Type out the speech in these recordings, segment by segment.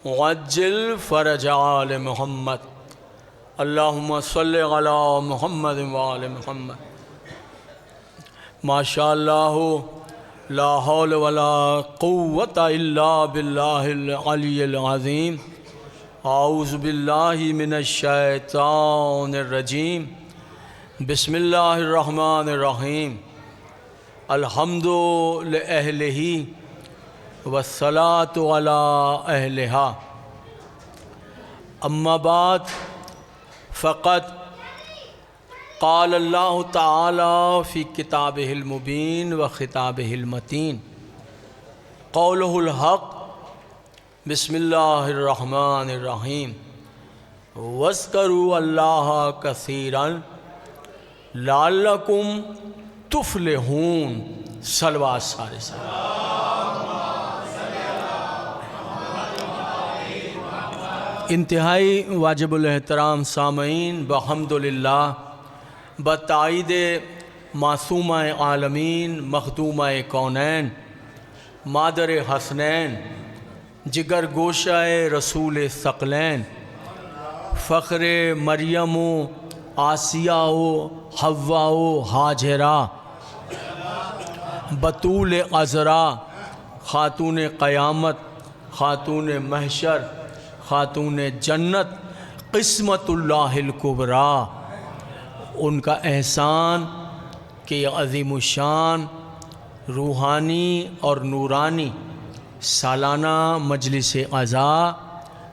وعجل fridge آل محمد اللہم صلی علی محمد وآل محمد۔ ماشاء اللہ لا حول ولا قوة الا باللہ العلی العظیم۔ اعوذ باللہ من الشیطان الرجیم۔ بسم اللہ الرحمن الرحیم۔ الحمد لأہلہ والصلاة علی اہلہا۔ اما بعد فقد قال اللہ تعالی فی کتابہ المبین و خطابہ المتین قولہ الحق۔ بسم اللہ الرحمن الرحیم۔ واذکروا اللہ کثیرا لعلکم تفلحون۔ صلوات سارے سارے۔ انتہائی واجب الاحترام سامعین، بحمدللہ بتائید معصومہ عالمین، مخدومہ کونین، مادر حسنین، جگر گوشہ رسول ثقلین، فخر مریم و آسیہ و حوا و ہاجرہ، بطول عذرا، خاتون قیامت، خاتون محشر، خاتون جنت، قسمت اللہ الکبریٰ، ان کا احسان کہ یہ عظیم الشان روحانی اور نورانی سالانہ مجلس عزا،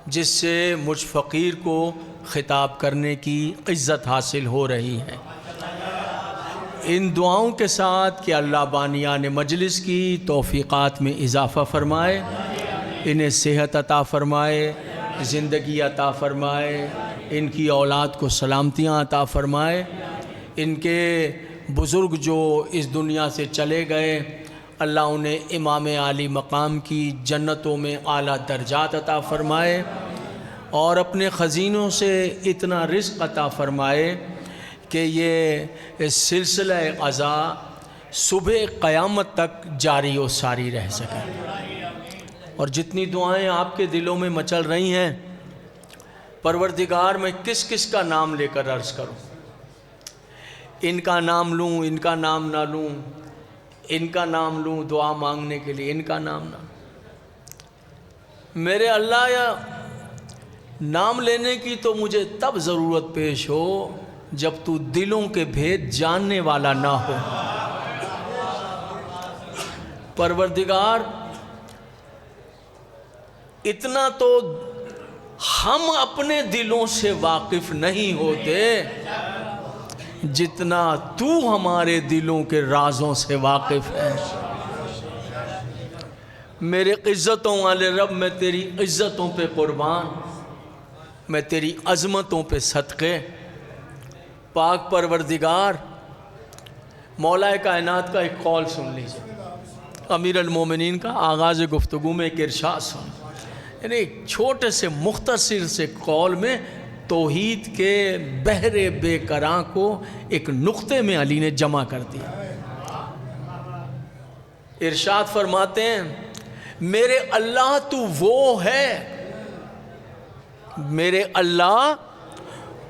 جس سے مجھ فقیر کو خطاب کرنے کی عزت حاصل ہو رہی ہے، ان دعاؤں کے ساتھ کہ اللہ بانیان مجلس کی توفیقات میں اضافہ فرمائے، انہیں صحت عطا فرمائے، زندگی عطا فرمائے، ان کی اولاد کو سلامتیاں عطا فرمائے، ان کے بزرگ جو اس دنیا سے چلے گئے اللہ انہیں امام عالی مقام کی جنتوں میں اعلیٰ درجات عطا فرمائے، اور اپنے خزینوں سے اتنا رزق عطا فرمائے کہ یہ سلسلہ عزا صبح قیامت تک جاری و ساری رہ سکے۔ اور جتنی دعائیں آپ کے دلوں میں مچل رہی ہیں، پروردگار میں کس کس کا نام لے کر عرض کروں؟ ان کا نام لوں، ان کا نام نہ لوں، ان کا نام لوں دعا مانگنے کے لیے، ان کا نام نہ لوں۔ میرے اللہ، یا نام لینے کی تو مجھے تب ضرورت پیش ہو جب تو دلوں کے بھید جاننے والا نہ ہو۔ پروردگار، اتنا تو ہم اپنے دلوں سے واقف نہیں ہوتے جتنا تو ہمارے دلوں کے رازوں سے واقف ہے۔ میرے عزتوں والے رب، میں تیری عزتوں پہ قربان، میں تیری عظمتوں پہ صدقے۔ پاک پروردگار، مولا کائنات کا ایک قول سن لیجیے، امیر المومنین کا آغاز گفتگو میں ایک ارشاد سن، یعنی ایک چھوٹے سے مختصر سے قول میں توحید کے بحر بے کراں کو ایک نقطے میں علی نے جمع کر دیا۔ ارشاد فرماتے ہیں، میرے اللہ تو وہ ہے، میرے اللہ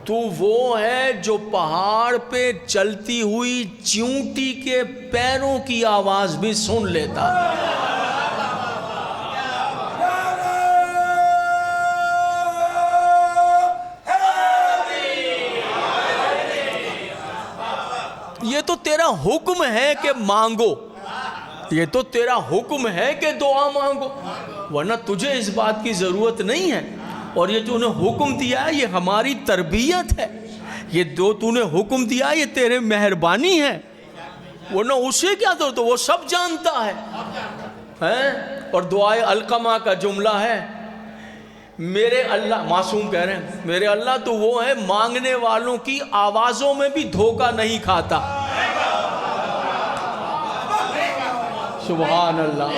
تو وہ ہے جو پہاڑ پہ چلتی ہوئی چیونٹی کے پیروں کی آواز بھی سن لیتا۔ یہ تو تیرا حکم ہے کہ مانگو، یہ تو تیرا حکم ہے کہ دعا مانگو، ورنہ تجھے اس بات کی ضرورت نہیں ہے۔ اور یہ جو نے حکم دیا ہے یہ ہماری تربیت ہے، یہ جو تو نے حکم دیا ہے یہ تیرے مہربانی ہے، ورنہ اسے کیا ضرورت ہے، وہ سب جانتا ہے۔ اور دعائے علقمہ کا جملہ ہے، میرے اللہ، معصوم کہہ رہے ہیں، میرے اللہ تو وہ ہے مانگنے والوں کی آوازوں میں بھی دھوکہ نہیں کھاتا۔ سبحان اللہ۔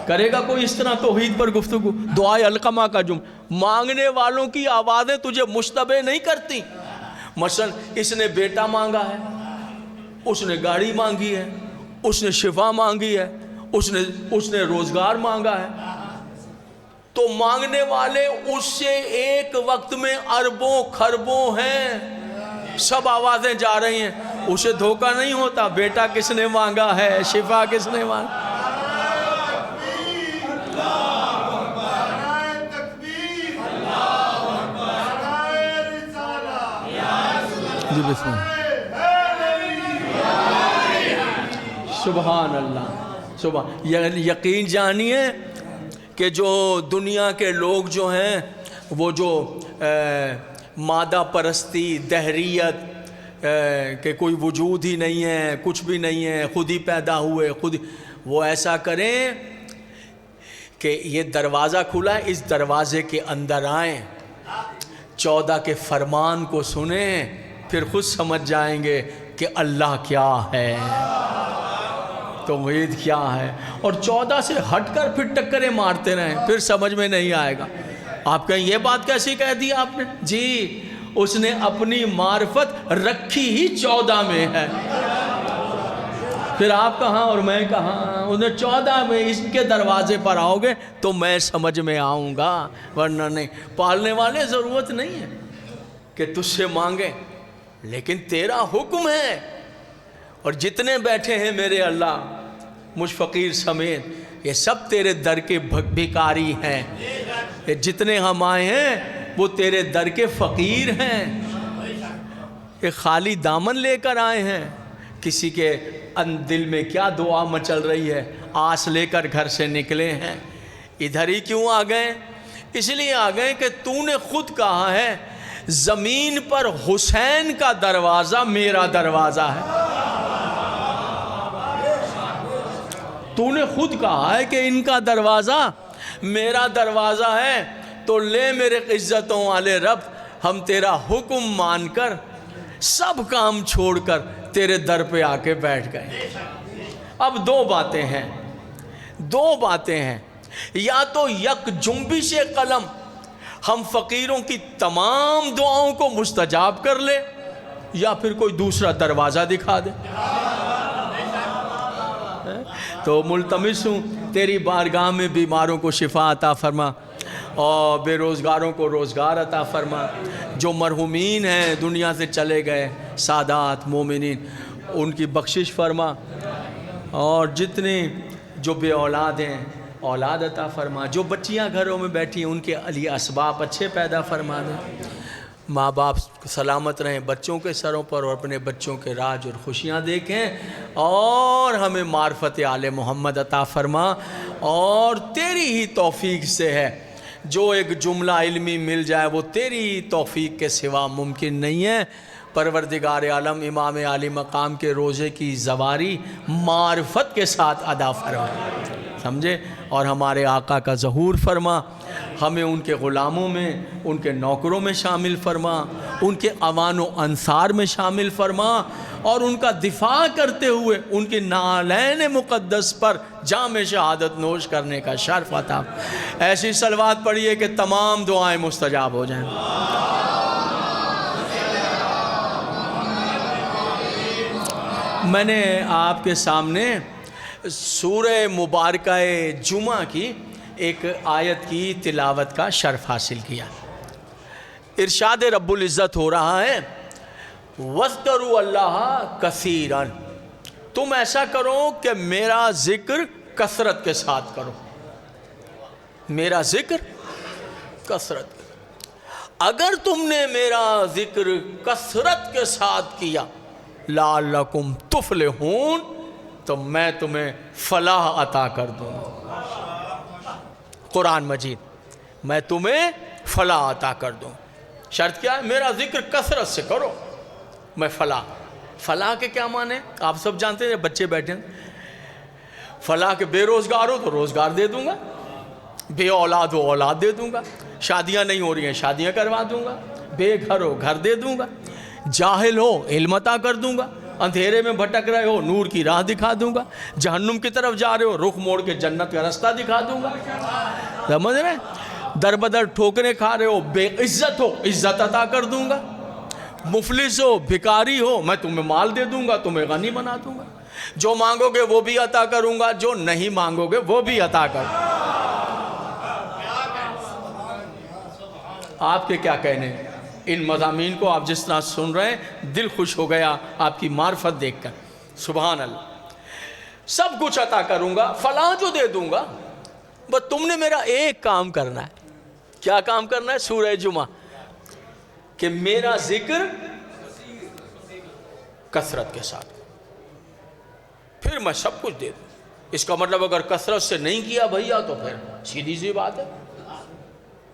کرے گا کوئی اس طرح توحید پر گفتگو؟ دعائے علقمہ کا جملہ، مانگنے والوں کی آوازیں تجھے مشتبہ نہیں کرتی۔ مثلا اس نے بیٹا مانگا ہے، اس نے گاڑی مانگی ہے، اس نے شفا مانگی ہے، اس نے روزگار مانگا ہے، تو مانگنے والے اس سے ایک وقت میں اربوں خربوں ہیں، سب آوازیں جا رہی ہیں، اسے دھوکہ نہیں ہوتا بیٹا کس نے مانگا ہے، شفا کس نے مانگا۔ جی بسم اللہ، سبحان اللہ، سبحان، یقین جانیے کہ جو دنیا کے لوگ جو ہیں وہ جو مادہ پرستی، دہریت، کہ کوئی وجود ہی نہیں ہے، کچھ بھی نہیں ہے، خود ہی پیدا ہوئے، خود وہ ایسا کریں کہ یہ دروازہ کھلا ہے، اس دروازے کے اندر آئیں، 14 کے فرمان کو سنیں، پھر خود سمجھ جائیں گے کہ اللہ کیا ہے، توحید کیا ہے، اور 14 سے ہٹ کر پھر ٹکریں مارتے رہیں، پھر سمجھ میں نہیں آئے گا۔ آپ کہیں یہ بات کیسی کہہ دی آپ نے؟ جی، اس نے اپنی معرفت رکھی ہی 14 میں ہے، پھر آپ کہاں اور میں کہاں؟ انہیں 14 میں اس کے دروازے پر آؤ گے تو میں سمجھ میں آؤں گا، ورنہ نہیں۔ پالنے والے ضرورت نہیں ہے کہ تجھ سے مانگیں، لیکن تیرا حکم ہے، اور جتنے بیٹھے ہیں میرے اللہ مجھ فقیر سمیت، یہ سب تیرے در کے بھکاری ہیں، یہ جتنے ہم آئے ہیں وہ تیرے در کے فقیر ہیں، یہ خالی دامن لے کر آئے ہیں، کسی کے دل میں کیا دعا مچل رہی ہے، آس لے کر گھر سے نکلے ہیں، ادھر ہی کیوں آ گئے؟ اس لیے آ گئے کہ تو نے خود کہا ہے زمین پر حسین کا دروازہ میرا دروازہ ہے، تو نے خود کہا ہے کہ ان کا دروازہ میرا دروازہ ہے، تو لے میرے عزتوں والے رب، ہم تیرا حکم مان کر سب کام چھوڑ کر تیرے در پہ آ کے بیٹھ گئے۔ اب دو باتیں ہیں، یا تو یک جنبش قلم ہم فقیروں کی تمام دعاؤں کو مستجاب کر لے، یا پھر کوئی دوسرا دروازہ دکھا دے۔ تو ملتمس ہوں تیری بارگاہ میں بیماروں کو شفا عطا فرما، اور بے روزگاروں کو روزگار عطا فرما، جو مرحومین ہیں دنیا سے چلے گئے سادات مومنین ان کی بخشش فرما، اور جتنے جو بے اولاد ہیں اولاد عطا فرما، جو بچیاں گھروں میں بیٹھی ہیں ان کے لیے اسباب اچھے پیدا فرما دیں، ماں باپ سلامت رہیں بچوں کے سروں پر، اور اپنے بچوں کے راج اور خوشیاں دیکھیں، اور ہمیں معرفت آل محمد عطا فرما، اور تیری ہی توفیق سے ہے، جو ایک جملہ علمی مل جائے وہ تیری توفیق کے سوا ممکن نہیں ہے۔ پروردگار عالم امام عالی مقام کے روزے کی زواری معرفت کے ساتھ ادا فرما، سمجھے، اور ہمارے آقا کا ظہور فرما، ہمیں ان کے غلاموں میں، ان کے نوکروں میں شامل فرما، ان کے اوان و انصار میں شامل فرما، اور ان کا دفاع کرتے ہوئے ان کی نالین مقدس پر جام شہادت نوش کرنے کا شرف عطا۔ ایسی صلوات پڑھیے کہ تمام دعائیں مستجاب ہو جائیں۔ میں نے آپ کے سامنے سورہ مبارکہ جمعہ کی ایک آیت کی تلاوت کا شرف حاصل کیا۔ ارشاد رب العزت ہو رہا ہے وَاذْكُرُوا اللَّهَ كَثِيرًا، تم ایسا کرو کہ میرا ذکر کثرت کے ساتھ کرو، میرا ذکر کثرت۔ اگر تم نے میرا ذکر کثرت کے ساتھ کیا لعلکم تفلحون، تو میں تمہیں فلاح عطا کر دوں گا۔ قرآن مجید، میں تمہیں فلاح عطا کر دوں۔ شرط کیا ہے؟ میرا ذکر کثرت سے کرو، میں فلاح کے کیا معنی؟ آپ سب جانتے ہیں، بچے بیٹھے ہیں، فلاح کے بے روزگار ہو تو روزگار دے دوں گا، بے اولاد ہو اولاد دے دوں گا، شادیاں نہیں ہو رہی ہیں شادیاں کروا دوں گا، بے گھر ہو گھر دے دوں گا، جاہل ہو علم عطا کر دوں گا، اندھیرے میں بھٹک رہے ہو نور کی راہ دکھا دوں گا، جہنم کی طرف جا رہے ہو رخ موڑ کے جنت کا رستہ دکھا دوں گا، سمجھ رہے ہیں؟ در بدر ٹھوکریں کھا رہے ہو، بے عزت ہو عزت عطا کر دوں گا، مفلس ہو بھکاری ہو میں تمہیں مال دے دوں گا، تمہیں غنی بنا دوں گا، جو مانگو گے وہ بھی عطا کروں گا، جو نہیں مانگو گے وہ بھی عطا کر۔ آپ کے کیا کہنے ہیں ان مضامین کو آپ جس طرح سن رہے ہیں، دل خوش ہو گیا آپ کی معرفت دیکھ کر. سبحان اللہ. سب کچھ عطا کروں گا، فلاں جو دے دوں گا، بس تم نے میرا ایک کام کرنا ہے. کیا کام کرنا ہے؟ سورہ جمعہ کہ میرا ذکر کثرت کے ساتھ، پھر میں سب کچھ دے دوں. اس کا مطلب اگر کثرت سے نہیں کیا بھیا تو پھر سیدھی سی بات ہے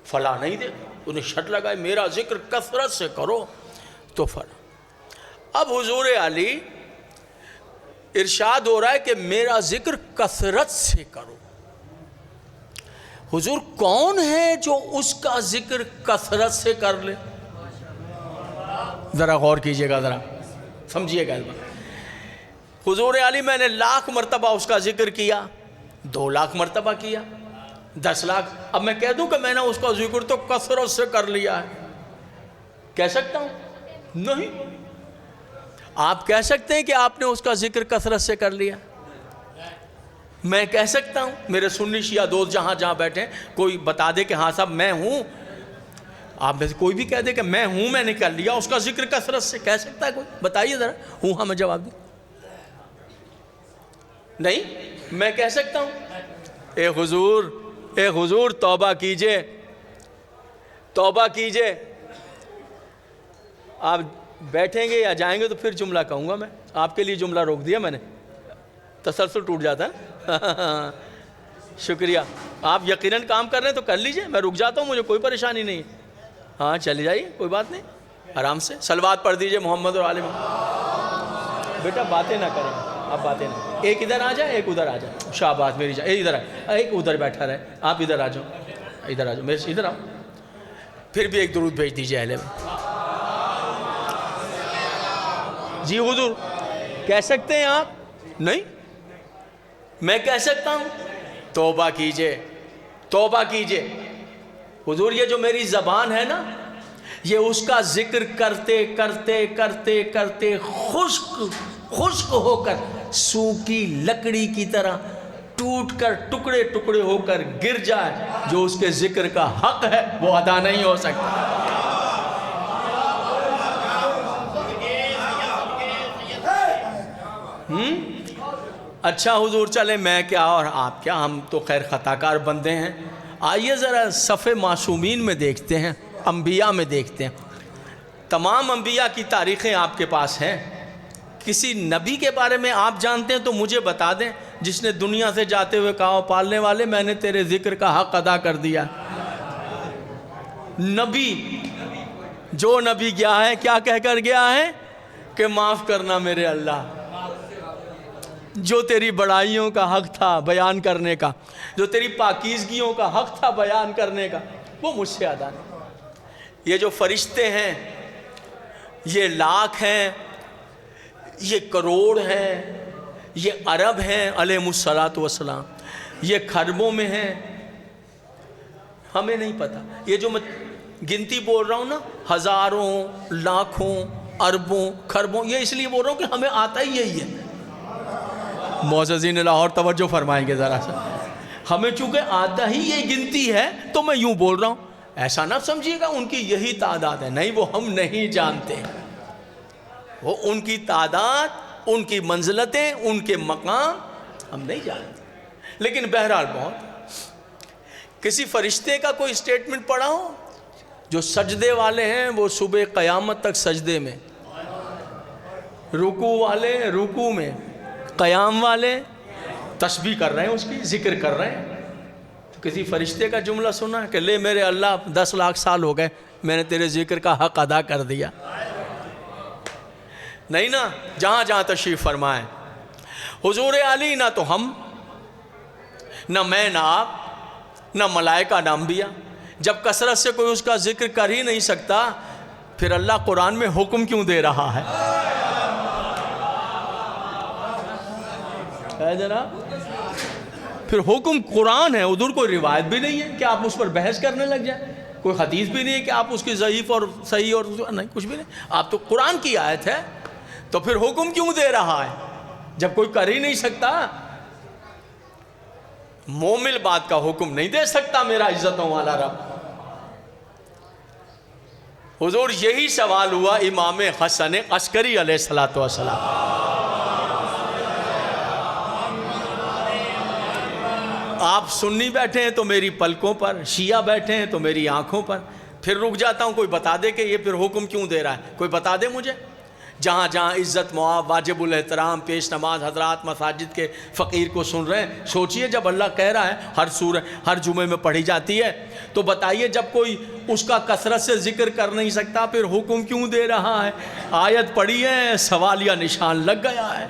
فلاں نہیں دے. انہیں شرط لگائے میرا ذکر کثرت سے کرو تو فلاں. اب حضور علی ارشاد ہو رہا ہے کہ میرا ذکر کثرت سے کرو. حضور کون ہے جو اس کا ذکر کثرت سے کر لے؟ ذرا غور کیجئے گا، ذرا سمجھیے گا. حضور علی میں نے 1,00,000 مرتبہ اس کا ذکر کیا، 2,00,000 مرتبہ کیا، 10,00,000. اب میں کہہ دوں کہ میں نے اس کا ذکر تو کثرت سے کر لیا ہے، کہہ سکتا ہوں؟ نہیں. آپ کہہ سکتے ہیں کہ آپ نے اس کا ذکر کثرت سے کر لیا؟ میں کہہ سکتا ہوں؟ میرے سنی شیعہ دوست جہاں جہاں بیٹھے ہیں کوئی بتا دے کہ ہاں صاحب میں ہوں. آپ میں سے کوئی بھی کہہ دے کہ میں ہوں، میں نے کر لیا اس کا ذکر کثرت سے. کہہ سکتا ہے کوئی؟ بتائیے ذرا. ہوں ہاں میں جواب دوں. نہیں، میں کہہ سکتا ہوں. اے حضور توبہ کیجئے، توبہ کیجئے. آپ بیٹھیں گے یا جائیں گے تو پھر جملہ کہوں گا. میں آپ کے لیے جملہ روک دیا میں نے، تسلسل ٹوٹ جاتا ہے. شکریہ. آپ یقیناً کام کر رہے ہیں تو کر لیجئے، میں رک جاتا ہوں، مجھے کوئی پریشانی نہیں ہے. ہاں چلے جائیے، کوئی بات نہیں، آرام سے. صلوات پڑھ دیجئے محمد اور آل محمد. بیٹا باتیں نہ کریں، آپ باتیں نہ. ایک ادھر آ جائے، ایک ادھر آ جائے. شاباش میری جان. ادھر آئے، ایک ادھر بیٹھا رہے. آپ ادھر آ جاؤ، ادھر آ جاؤ، میرے ادھر آؤ. پھر بھی ایک درود بھیج دیجئے اہل میں. جی حضور کہہ سکتے ہیں آپ؟ نہیں، میں کہہ سکتا ہوں. توبہ کیجئے، توبہ کیجئے. حضور یہ جو میری زبان ہے نا، یہ اس کا ذکر کرتے کرتے کرتے کرتے خشک ہو کر سوکھی لکڑی کی طرح ٹوٹ کر ٹکڑے ٹکڑے ہو کر گر جائے. جو اس کے ذکر کا حق ہے وہ ادا نہیں ہو سکتا. اچھا حضور چلے میں کیا اور آپ کیا، ہم تو خیر خطا کار بندے ہیں. آئیے ذرا صف معصومین میں دیکھتے ہیں، انبیاء میں دیکھتے ہیں. تمام انبیاء کی تاریخیں آپ کے پاس ہیں. کسی نبی کے بارے میں آپ جانتے ہیں تو مجھے بتا دیں جس نے دنیا سے جاتے ہوئے کہا پالنے والے میں نے تیرے ذکر کا حق ادا کر دیا. نبی، جو نبی گیا ہے کیا کہہ کر گیا ہے کہ معاف کرنا میرے اللہ. جو تیری بڑائیوں کا حق تھا بیان کرنے کا، جو تیری پاکیزگیوں کا حق تھا بیان کرنے کا، وہ مجھ سے ادا نہیں. یہ جو فرشتے ہیں، یہ لاکھ ہیں، یہ کروڑ ہیں، یہ ارب ہیں علیہم الصلاۃ والسلام، یہ خربوں میں ہیں، ہمیں نہیں پتہ. یہ جو میں گنتی بول رہا ہوں نا، ہزاروں، لاکھوں، اربوں، خربوں، یہ اس لیے بول رہا ہوں کہ ہمیں آتا ہی یہی ہے. معززین لاہور توجہ فرمائیں گے ذرا سا. ہمیں چونکہ آتا ہی یہ گنتی ہے تو میں یوں بول رہا ہوں. ایسا نہ سمجھیے گا ان کی یہی تعداد ہے، نہیں، وہ ہم نہیں جانتے. وہ ان کی تعداد، ان کی منزلتیں، ان کے مقام ہم نہیں جانتے. لیکن بہرحال بہت. کسی فرشتے کا کوئی سٹیٹمنٹ پڑھا ہو؟ جو سجدے والے ہیں وہ صبح قیامت تک سجدے میں، رکوع والے رکوع میں، قیام والے تسبیح کر رہے ہیں، اس کی ذکر کر رہے ہیں. تو کسی فرشتے کا جملہ سنا کہ لے میرے اللہ 10,00,000 سال ہو گئے میں نے تیرے ذکر کا حق ادا کر دیا؟ نہیں نا. جہاں جہاں تشریف فرمائیں حضور علی، نہ تو ہم، نہ میں، نہ آپ، نہ ملائکہ، نہ انبیاء. جب کثرت سے کوئی اس کا ذکر کر ہی نہیں سکتا پھر اللہ قرآن میں حکم کیوں دے رہا ہے جناب؟ پھر حکم قرآن ہے، ادھر کوئی روایت بھی نہیں ہے کہ آپ اس پر بحث کرنے لگ جائیں. کوئی حدیث بھی نہیں ہے کہ آپ اس کی ضعیف اور صحیح اور نہیں، کچھ بھی نہیں. آپ تو قرآن کی آیت ہے، تو پھر حکم کیوں دے رہا ہے جب کوئی کر ہی نہیں سکتا؟ مومل بات کا حکم نہیں دے سکتا میرا عزتوں والا رب. حضور یہی سوال ہوا امام حسن عسکری علیہ الصلوۃ والسلام. آپ سنی بیٹھے ہیں تو میری پلکوں پر، شیعہ بیٹھے ہیں تو میری آنکھوں پر. پھر رک جاتا ہوں، کوئی بتا دے کہ یہ پھر حکم کیوں دے رہا ہے، کوئی بتا دے مجھے. جہاں جہاں عزت معاب، واجب الاحترام، پیش نماز حضرات مساجد کے فقیر کو سن رہے ہیں، سوچئے جب اللہ کہہ رہا ہے ہر سورہ ہر جمعے میں پڑھی جاتی ہے، تو بتائیے جب کوئی اس کا کثرت سے ذکر کر نہیں سکتا پھر حکم کیوں دے رہا ہے. آیت پڑھی ہے، سوالیہ نشان لگ گیا ہے.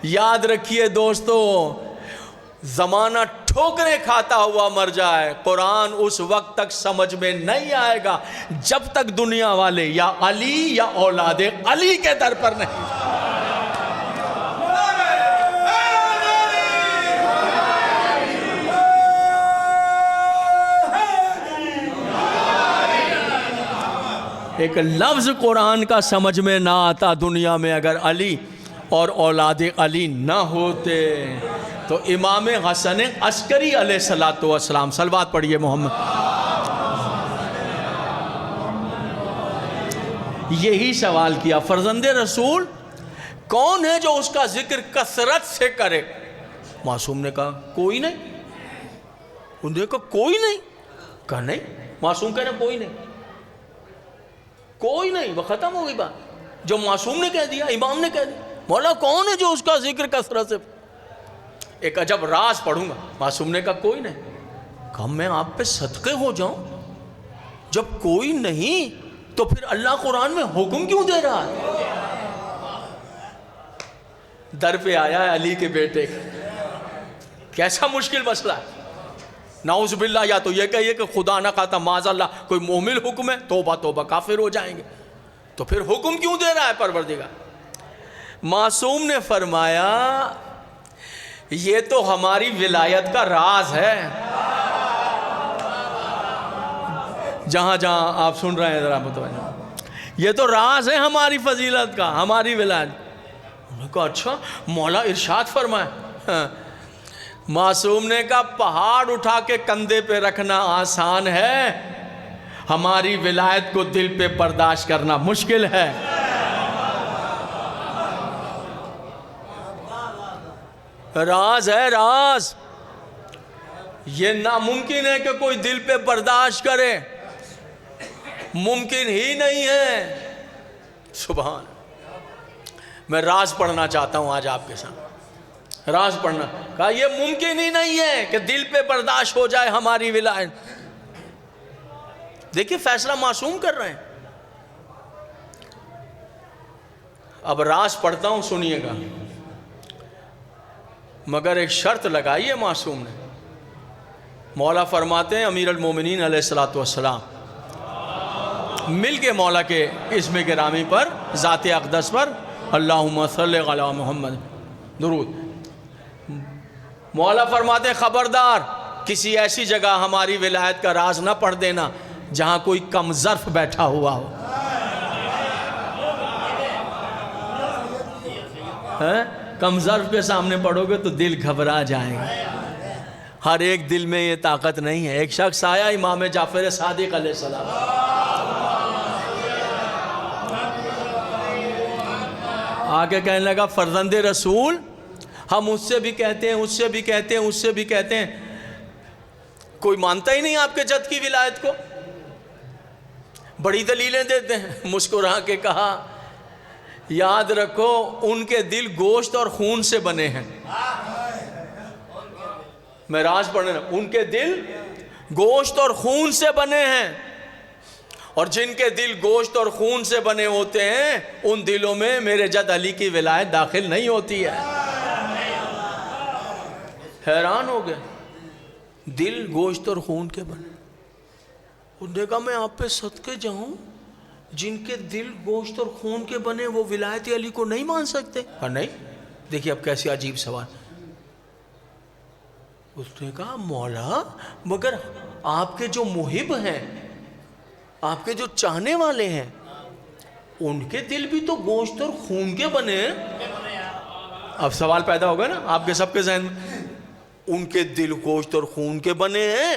یاد رکھیے دوستو، زمانہ ٹھوکریں کھاتا ہوا مر جائے، قرآن اس وقت تک سمجھ میں نہیں آئے گا جب تک دنیا والے یا علی یا اولاد علی کے در پر نہیں. ایک لفظ قرآن کا سمجھ میں نہ آتا دنیا میں اگر علی اور اولاد علی نہ ہوتے. تو امام حسن عسکری علیہ الصلوۃ والسلام، صلوات پڑھیے محمد. یہی سوال کیا، فرزند رسول کون ہے جو اس کا ذکر کثرت سے کرے؟ معصوم نے کہا کوئی نہیں. انہوں نے کہا کوئی نہیں. کہا نہیں. معصوم کہہ رہے کوئی نہیں، کوئی نہیں. وہ ختم ہو گئی بات. جو معصوم نے کہہ دیا، امام نے کہہ دیا. مولا کون ہے جو اس کا ذکر کثرت سے؟ ایک عجب راز پڑھوں گا. معصوم نے کہا کوئی نہیں. کہا میں آپ پہ صدقے ہو جاؤں، جب کوئی نہیں تو پھر اللہ قرآن میں حکم کیوں دے رہا ہے؟ در پہ آیا ہے علی کے بیٹے. کیسا مشکل مسئلہ ہے. نعوذ باللہ، یا تو یہ کہیے کہ خدا نہ خواستہ معاذ اللہ کوئی محمل حکم ہے، توبہ توبہ کافر ہو جائیں گے. تو پھر حکم کیوں دے رہا ہے پروردگار؟ معصوم نے فرمایا یہ تو ہماری ولایت کا راز ہے. جہاں جہاں آپ سن رہے ہیں ذرا متوجہ، یہ تو راز ہے ہماری فضیلت کا، ہماری ولایت. انہوں نے کہا اچھا مولا ارشاد فرمائے. معصوم نے کہا پہاڑ اٹھا کے کندھے پہ رکھنا آسان ہے، ہماری ولایت کو دل پہ برداشت کرنا مشکل ہے. راز ہے راز. یہ ناممکن ہے کہ کوئی دل پہ برداشت کرے، ممکن ہی نہیں ہے. سبحان. میں راز پڑھنا چاہتا ہوں آج آپ کے ساتھ. راز پڑھنا. کہا یہ ممکن ہی نہیں ہے کہ دل پہ برداشت ہو جائے ہماری ولایت. دیکھیے فیصلہ معصوم کر رہے ہیں. اب راز پڑھتا ہوں سنیے گا، مگر ایک شرط لگائی ہے معصوم نے. مولا فرماتے ہیں امیر المومنین علیہ الصلوۃ والسلام مل کے مولا کے اسم گرامی پر، ذات اقدس پر اللہم صلی علی محمد درود. مولا فرماتے ہیں خبردار کسی ایسی جگہ ہماری ولایت کا راز نہ پڑھ دینا جہاں کوئی کم ظرف بیٹھا ہوا ہو. کم ظرف کے سامنے پڑھو گے تو دل گھبرا جائے گا. ہر ایک دل میں یہ طاقت نہیں ہے. ایک شخص آیا امام جعفر صادق علیہ السلام، آگے کہنے لگا فرزند رسول ہم اس سے بھی کہتے ہیں، اس سے بھی کہتے ہیں، اس سے بھی کہتے ہیں، کوئی مانتا ہی نہیں آپ کے جد کی ولایت کو. بڑی دلیلیں دیتے ہیں. مسکرا کے کہا یاد رکھو ان کے دل گوشت اور خون سے بنے ہیں. میں راز پڑھنے ان کے دل گوشت اور خون سے بنے ہیں، اور جن کے دل گوشت اور خون سے بنے ہوتے ہیں ان دلوں میں میرے جد علی کی ولایت داخل نہیں ہوتی ہے. حیران ہو گئے. دل گوشت اور خون کے بنے. انہوں نے کہا میں آپ پہ صدقے جاؤں، جن کے دل گوشت اور خون کے بنے وہ ولایت علی کو نہیں مان سکتے؟ ہاں نہیں. دیکھیے اب کیسے عجیب سوال. اس نے کہا مولا مگر آپ کے جو محب ہیں، آپ کے جو چاہنے والے ہیں، ان کے دل بھی تو گوشت اور خون کے بنے ہیں. اب سوال پیدا ہوگا نا آپ کے سب کے ذہن میں. ان کے دل گوشت اور خون کے بنے ہیں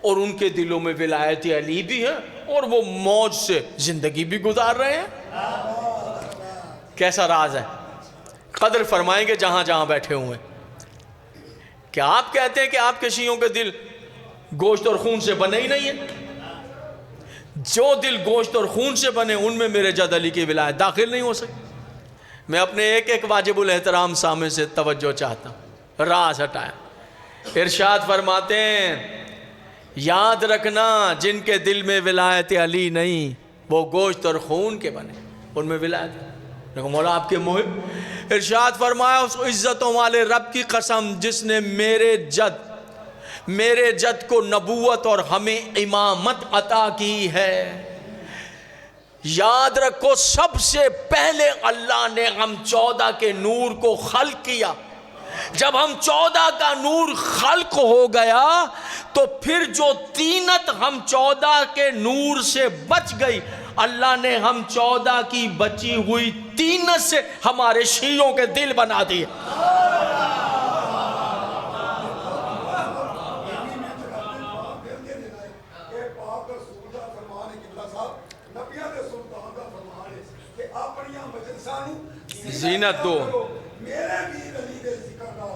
اور ان کے دلوں میں ولایت علی بھی ہے اور وہ موج سے زندگی بھی گزار رہے ہیں. کیسا راز ہے؟ قدر فرمائیں گے جہاں جہاں بیٹھے ہوئے. کیا آپ کہتے ہیں کہ آپ کے شیعوں کے دل گوشت اور خون سے بنے ہی نہیں ہیں؟ جو دل گوشت اور خون سے بنے ان میں میرے جد علی کی ولایت داخل نہیں ہو سکتی. میں اپنے ایک ایک واجب الاحترام سامنے سے توجہ چاہتا ہوں. راز ہٹایا. ارشاد فرماتے ہیں یاد رکھنا جن کے دل میں ولایت علی نہیں وہ گوشت اور خون کے بنے، ان میں ولایت. دیکھو مولا آپ کے محب. ارشاد فرمایا اس عزتوں والے رب کی قسم جس نے میرے جد کو نبوت اور ہمیں امامت عطا کی ہے. یاد رکھو سب سے پہلے اللہ نے ہم 14 کے نور کو خلق کیا. جب ہم 14 کا نور خلق ہو گیا تو پھر جو طینت ہم 14 کے نور سے بچ گئی، اللہ نے ہم 14 کی بچی ہوئی طینت سے ہمارے شیعوں کے دل بنا دیے. زینت دو میرے بھی علی دے ذکر دا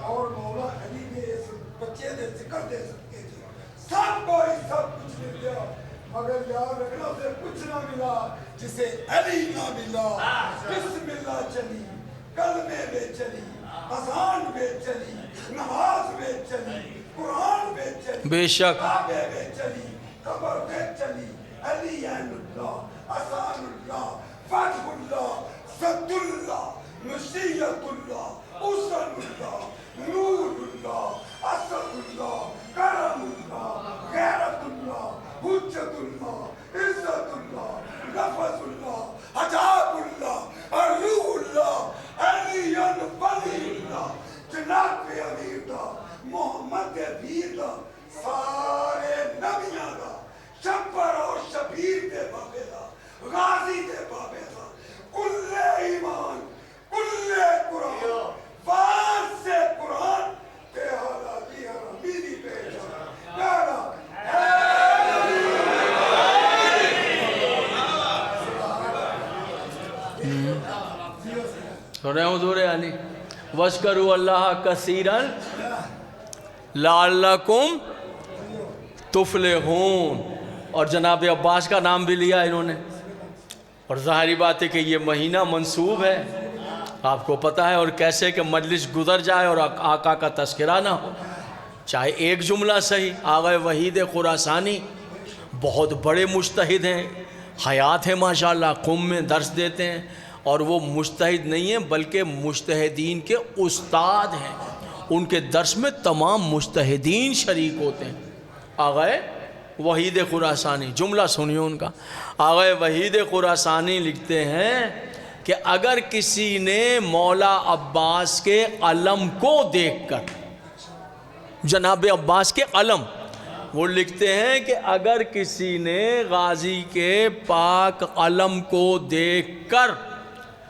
اور مولا علی دے اس بچے دے ذکر دے سکتے جی. سب کو سب کچھ مل گیا مگر یاد رکھنا اسے کچھ نہ ملا جسے علی نہ ملا. بسم اللہ چلی، کلمے میں چلی، اذان میں چلی، نماز میں چلی، قرآن میں چلی، بے شک کعبے میں چلی، قبر میں چلی. علی اللہ، اذان اللہ، فتح اللہ، صد اللہ، مشیت اللہ، اسد اللہ، نور اللہ، اسد اللہ، کرم اللہ، غیرت اللہ، حجت اللہ، عزت اللہ، لفظ اللہ، عجاب اللہ، روح اللہ، علی ولی اللہ، جناب امیر دا، محمد ویر دا، سارے نبیاں دا، شبر اور شبیر دے بابے دا، غازی دے بابے دا، کل ایمان، کل قرآن، فار سے قرآن تے حالات حرامیری پیجا نارا سنیں حضور علی وَذْكُرُوا اللَّهَ كَثِيرًا لَعَلَّكُمْ تُفْلِحُونَ. اور جناب عباس کا نام بھی لیا انہوں نے. اور ظاہری بات ہے کہ یہ مہینہ منسوب ہے، آپ کو پتہ ہے، اور کیسے کہ مجلس گزر جائے اور آقا کا تذکرہ نہ ہو. چاہے ایک جملہ صحیح. آغا وحید خراسانی بہت بڑے مجتہد ہیں، حیات ہیں ماشاءاللہ، قم میں درس دیتے ہیں، اور وہ مجتہد نہیں ہیں بلکہ مجتہدین کے استاد ہیں. ان کے درس میں تمام مجتہدین شریک ہوتے ہیں. آغا وحید خراسانی، جملہ سنیے ان کا. آغا وحید خراسانی لکھتے ہیں کہ اگر کسی نے مولا عباس کے علم کو دیکھ کر، جناب عباس کے علم، وہ لکھتے ہیں کہ اگر کسی نے غازی کے پاک علم کو دیکھ کر،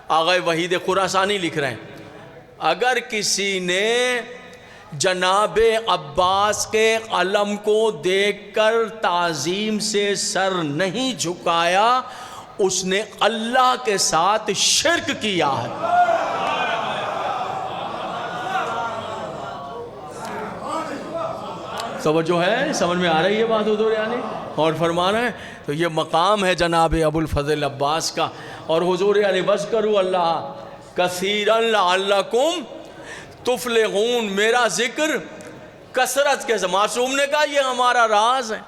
آغا وحید خراسانی لکھ رہے ہیں، اگر کسی نے جناب عباس کے علم کو دیکھ کر تعظیم سے سر نہیں جھکایا، اس نے اللہ کے ساتھ شرک کیا ہے. توجہ ہے؟ سمجھ میں آ رہی ہے بات حضور علی؟ اور فرما رہے ہیں تو یہ مقام ہے جناب ابو الفضل عباس کا. اور حضور علی وَذْكُرُوا اللَّهَ كَثِيرًا لَعَلَّكُمْ تفلحون. میرا ذکر کثرت کے. معصوم نے کہا یہ ہمارا راز ہے،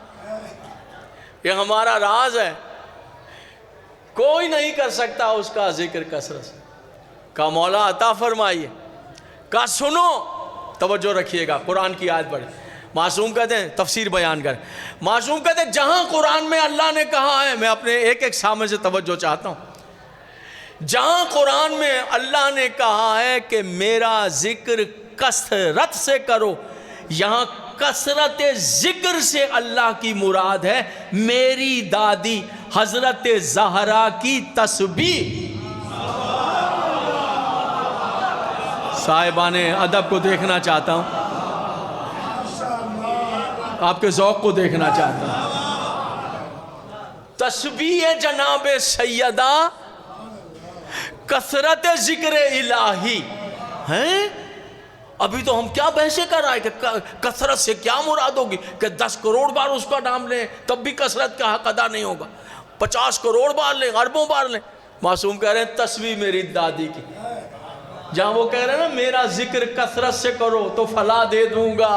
یہ ہمارا راز ہے، کوئی نہیں کر سکتا اس کا ذکر کثرت سے. کہا مولا عطا فرمائیے. کہا سنو، توجہ رکھیے گا، قرآن کی آیت پڑھیں. معصوم کہتے ہیں تفسیر بیان کریں. معصوم کہتے ہیں جہاں قرآن میں اللہ نے کہا ہے، میں اپنے ایک ایک سامنے سے توجہ چاہتا ہوں، جہاں قرآن میں اللہ نے کہا ہے کہ میرا ذکر کثرت سے کرو، یہاں کثرت ذکر سے اللہ کی مراد ہے میری دادی حضرت زہرا کی تسبیح. صاحبان ادب کو دیکھنا چاہتا ہوں. آپ کے ذوق کو دیکھنا چاہتا ہوں. تسبیح جناب سیدہ کثرت ذکر الہی ہیں. ابھی تو ہم کیا بحثیں کر رہا ہے کہ کثرت سے کیا مراد ہوگی کہ 10 کروڑ بار اس کا نام لیں تب بھی کثرت کا حق ادا نہیں ہوگا, 50 کروڑ بار لیں, اربوں بار لیں. معصوم کہہ رہے ہیں تسبیح میری دادی کی. جہاں وہ کہہ رہے ہیں نا میرا ذکر کثرت سے کرو تو فلاح دے دوں گا.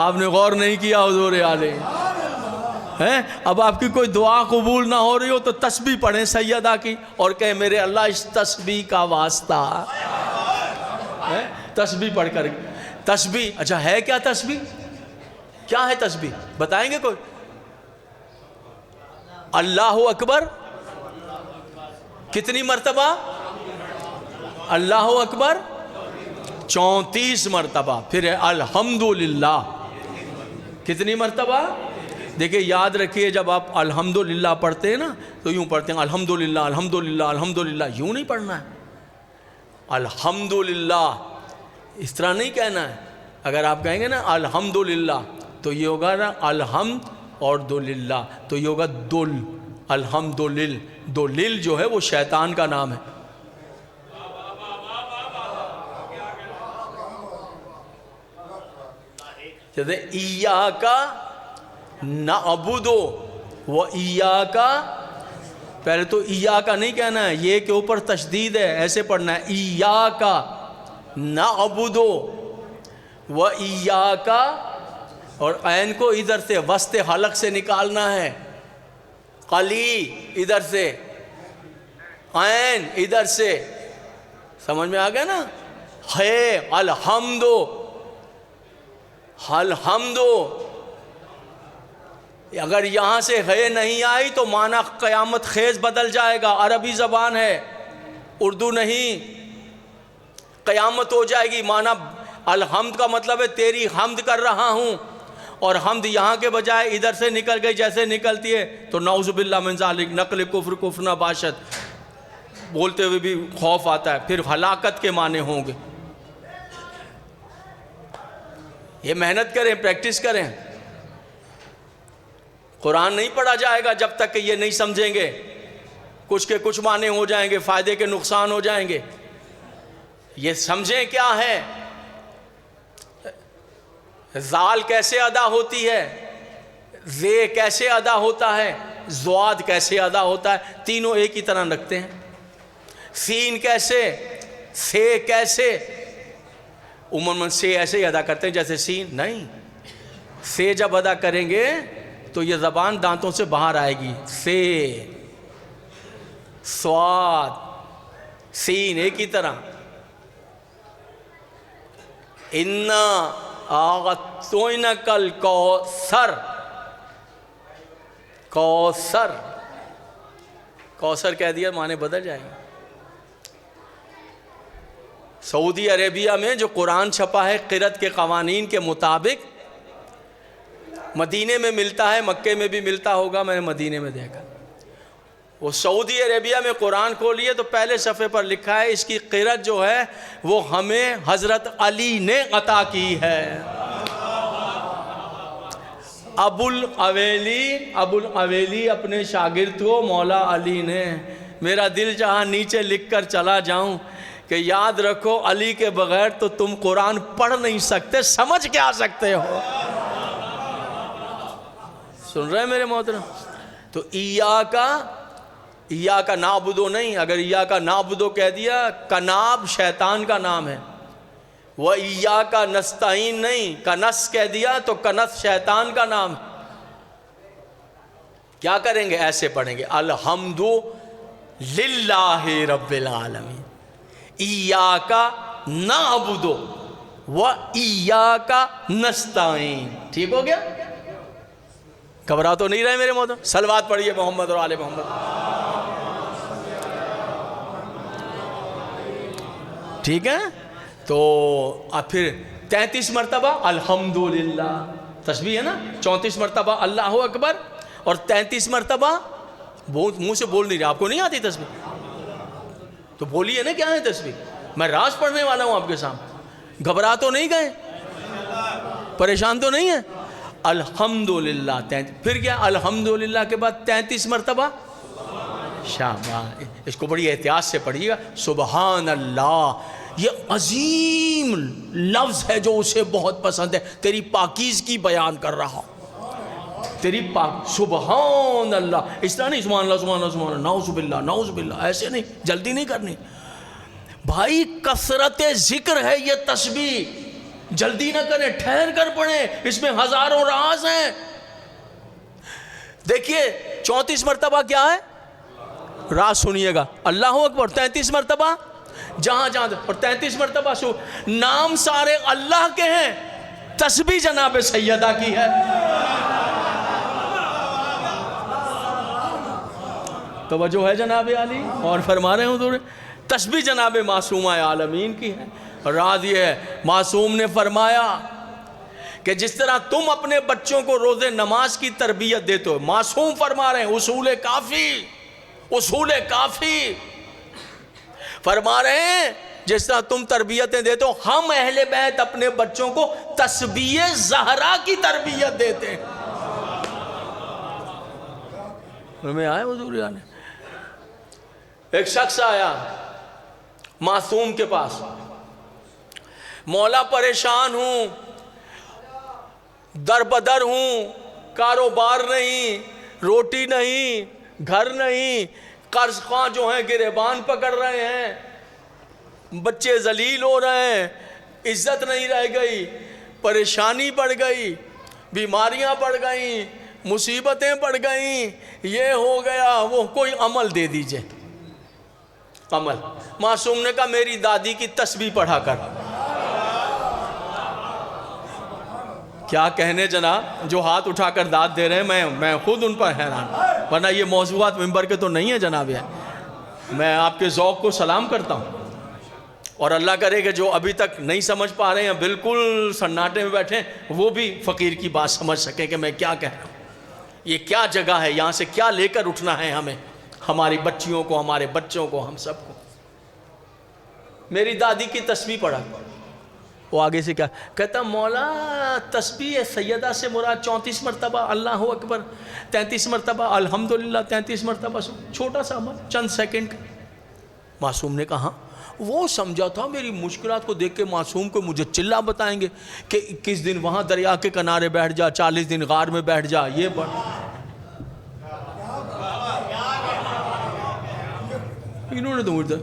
آپ نے غور نہیں کیا حضور عالیہ ہیں. اب آپ کی کوئی دعا قبول نہ ہو رہی ہو تو تسبیح پڑھیں سیدہ کی اور کہیں میرے اللہ اس تسبیح کا واسطہ. تسبیح پڑھ کر تسبیح. اچھا ہے کیا تسبیح؟ کیا ہے تسبیح بتائیں گے کوئی؟ اللہ اکبر کتنی مرتبہ؟ اللہ اکبر 34 مرتبہ. پھر ہے الحمدللہ کتنی مرتبہ؟ دیکھیں یاد رکھیے جب آپ الحمدللہ پڑھتے ہیں نا تو یوں پڑھتے ہیں الحمدللہ الحمدللہ الحمدللہ. یوں نہیں پڑھنا ہے. الحمدللہ اس طرح نہیں کہنا ہے. اگر آپ کہیں گے نا الحمدللہ تو یہ ہوگا نا الحمد اور دللہ, تو یہ ہوگا دل. الحمدلل دلل جو ہے وہ شیطان کا نام ہے. جیسے ایاک نعبد و ایاک, پہلے تو ایاک نہیں کہنا ہے, یہ کے اوپر تشدید ہے, ایسے پڑھنا ہے ایاک نعبد و ایاک, اور عین کو ادھر سے وسط حلق سے نکالنا ہے. قلی ادھر سے, عین ادھر سے, سمجھ میں آ گیا نا. ہے الحمد الحمد, اگر یہاں سے ہے نہیں آئی تو معنی قیامت خیز بدل جائے گا. عربی زبان ہے اردو نہیں. قیامت ہو جائے گی. معنی الحمد کا مطلب ہے تیری حمد کر رہا ہوں, اور حمد یہاں کے بجائے ادھر سے نکل گئی جیسے نکلتی ہے تو نعوذ باللہ من ذالک, نقل کفر کفر نہ باشد, بولتے ہوئے بھی خوف آتا ہے. پھر ہلاکت کے معنی ہوں گے. یہ محنت کریں, پریکٹس کریں. قرآن نہیں پڑھا جائے گا جب تک کہ یہ نہیں سمجھیں گے. کچھ کے کچھ معنی ہو جائیں گے, فائدے کے نقصان ہو جائیں گے. یہ سمجھیں کیا ہے, زال کیسے ادا ہوتی ہے, زے کیسے ادا ہوتا ہے, زواد کیسے ادا ہوتا ہے, تینوں ایک ہی طرح رکھتے ہیں. سین کیسے, سے کیسے, عموماً سے ایسے ہی ادا کرتے ہیں جیسے سین نہیں. سے جب ادا کریں گے تو یہ زبان دانتوں سے باہر آئے گی. سے سواد سین ایک ہی طرح. اِنَّا آغَتُوئِنَكَ الْكَوْثَرَ, کوثر کوثر کہہ دیا معنی بدل جائیں گے. سعودی عربیہ میں جو قرآن چھپا ہے قرأت کے قوانین کے مطابق, مدینے میں ملتا ہے, مکے میں بھی ملتا ہوگا, میں نے مدینے میں دیکھا. وہ سعودی عربیہ میں قرآن کھولیے تو پہلے صفحے پر لکھا ہے اس کی قرأت جو ہے وہ ہمیں حضرت علی نے عطا کی ہے. ابو الاویلی اپنے شاگرد کو مولا علی نے, میرا دل جہاں نیچے لکھ کر چلا جاؤں کہ یاد رکھو علی کے بغیر تو تم قرآن پڑھ نہیں سکتے, سمجھ کے آ سکتے ہو. سن رہے ہیں میرے محترم؟ تو ایاک نعبدو نہیں, اگر ایاک نعبدو کہہ دیا, کناب شیطان کا نام ہے. وہ ایاک نستعین نہیں, کنس کہہ دیا تو کنس شیطان کا نام. کیا کریں گے؟ ایسے پڑھیں گے الحمد للہ رب العالمین, ایاک نعبد و ایاک نستعین. ٹھیک ہو گیا؟ گھبرا تو نہیں رہے میرے محترم؟ صلوات پڑھیے محمد اور آل محمد. ٹھیک ہے, تو اب پھر 33 مرتبہ الحمدللہ تسبیح ہے نا, 34 مرتبہ اللہ اکبر, اور 33 مرتبہ منہ سے بول نہیں رہا. آپ کو نہیں آتی تسبیح تو بولیے نا کیا ہے تسبیح. میں راز پڑھنے والا ہوں آپ کے سامنے, گھبرا تو نہیں گئے. پریشان تو نہیں ہے؟ الحمدللہ 33، پھر کیا الحمدللہ کے بعد 33 مرتبہ شاباش، اس کو بڑی احتیاط سے پڑھیے گا، سبحان اللہ، یہ عظیم لفظ ہے جو اسے بہت پسند ہے، تیری پاکیزگی بیان کر رہا ہوں، تیری سبحان اللہ، اس طرح نہیں سبحان اللہ سبحان اللہ سبحان اللہ نعوذ باللہ نعوذ باللہ، ایسے نہیں، جلدی نہیں کرنی بھائی، کثرت ذکر ہے یہ تسبیح، جلدی نہ کریں، ٹھہر کر پڑھیں، اس میں ہزاروں راز ہیں۔ دیکھیے 34 مرتبہ کیا ہے، راز سنیے گا، اللہ اکبر 33 مرتبہ جہاں جہاں، اور 33 مرتبہ نام سارے اللہ کے ہیں، تسبیح جناب سیدہ کی ہے۔ توجہ ہے جناب علی، اور فرما رہے ہیں حضور، تسبیح جناب معصومہ عالمین کی ہے۔ راز یہ ہے، معصوم نے فرمایا کہ جس طرح تم اپنے بچوں کو روزے نماز کی تربیت دیتے ہو، معصوم فرما رہے ہیں اصول کافی فرما رہے ہیں، جس طرح تم تربیتیں دیتے ہو، ہم اہل بیت اپنے بچوں کو تسبیح زہرا کی تربیت دیتے ہیں۔ میں آئے حضور یعنی ایک شخص آیا معصوم کے پاس، مولا پریشان ہوں، در بدر ہوں، کاروبار نہیں، روٹی نہیں، گھر نہیں، قرض خواہ جو ہیں گریبان پکڑ رہے ہیں، بچے ذلیل ہو رہے ہیں، عزت نہیں رہ گئی، پریشانی بڑھ گئی، بیماریاں بڑھ گئیں، مصیبتیں بڑھ گئیں، یہ ہو گیا وہ، کوئی عمل دے دیجئے۔ عمل، معصوم نے کہا میری دادی کی تسبیح پڑھا کر۔ کیا کہنے جناب، جو ہاتھ اٹھا کر داد دے رہے ہیں، میں خود ان پر حیران، ورنہ یہ موضوعات ممبر کے تو نہیں ہے جناب، میں آپ کے ذوق کو سلام کرتا ہوں، اور اللہ کرے کہ جو ابھی تک نہیں سمجھ پا رہے ہیں، بالکل سناٹے میں بیٹھے ہیں، وہ بھی فقیر کی بات سمجھ سکیں کہ میں کیا کہہ رہا ہوں، یہ کیا جگہ ہے، یہاں سے کیا لے کر اٹھنا ہے ہمیں، ہماری بچیوں کو، ہمارے بچوں کو، ہم سب کو۔ میری دادی کی تسبیح پڑھا، وہ آگے سے کیا کہتا، مولا تسبیح سیدہ سے مراد 34 مرتبہ اللہ اکبر، 33 مرتبہ الحمدللہ، 33 مرتبہ، چھوٹا سا عمل، چند سیکنڈ کا۔ معصوم نے کہا وہ سمجھا تھا میری مشکلات کو دیکھ کے معصوم کو مجھے چلا بتائیں گے کہ 21 دن وہاں دریا کے کنارے بیٹھ جا، 40 دن غار میں بیٹھ جا، یہ بڑھ۔ انہوں نے تو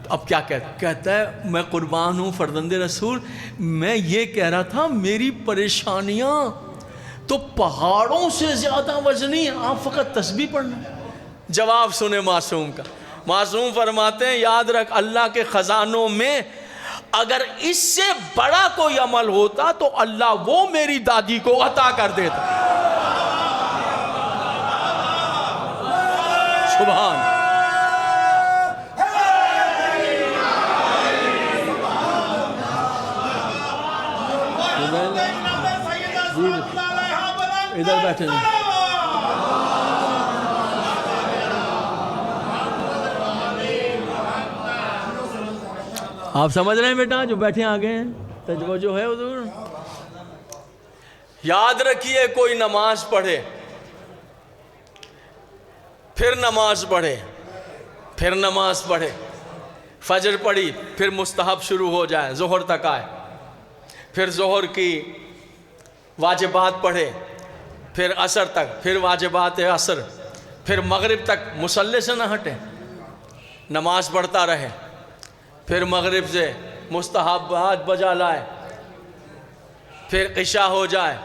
اب کیا کہتا ہے، میں قربان ہوں فرزند رسول، میں یہ کہہ رہا تھا میری پریشانیاں تو پہاڑوں سے زیادہ وزنی، آپ فقط تسبیح پڑھنا۔ جواب سنے معصوم کا، معصوم فرماتے ہیں یاد رکھ اللہ کے خزانوں میں اگر اس سے بڑا کوئی عمل ہوتا تو اللہ وہ میری دادی کو عطا کر دیتا۔ سبحان ادھر بیٹھے ہیں، آپ سمجھ رہے ہیں بیٹا، جو بیٹھے آگے ہیں، توجہ ہے حضور۔ یاد رکھیے کوئی نماز پڑھے، پھر نماز پڑھے، پھر نماز پڑھے، فجر پڑھی، پھر مستحب شروع ہو جائے، ظہر تک آئے، پھر ظہر کی واجبات پڑھے، پھر عصر تک، پھر واجبات عصر، پھر مغرب تک مصلی سے نہ ہٹے، نماز پڑھتا رہے، پھر مغرب سے مستحبات بجا لائے، پھر عشاء ہو جائے،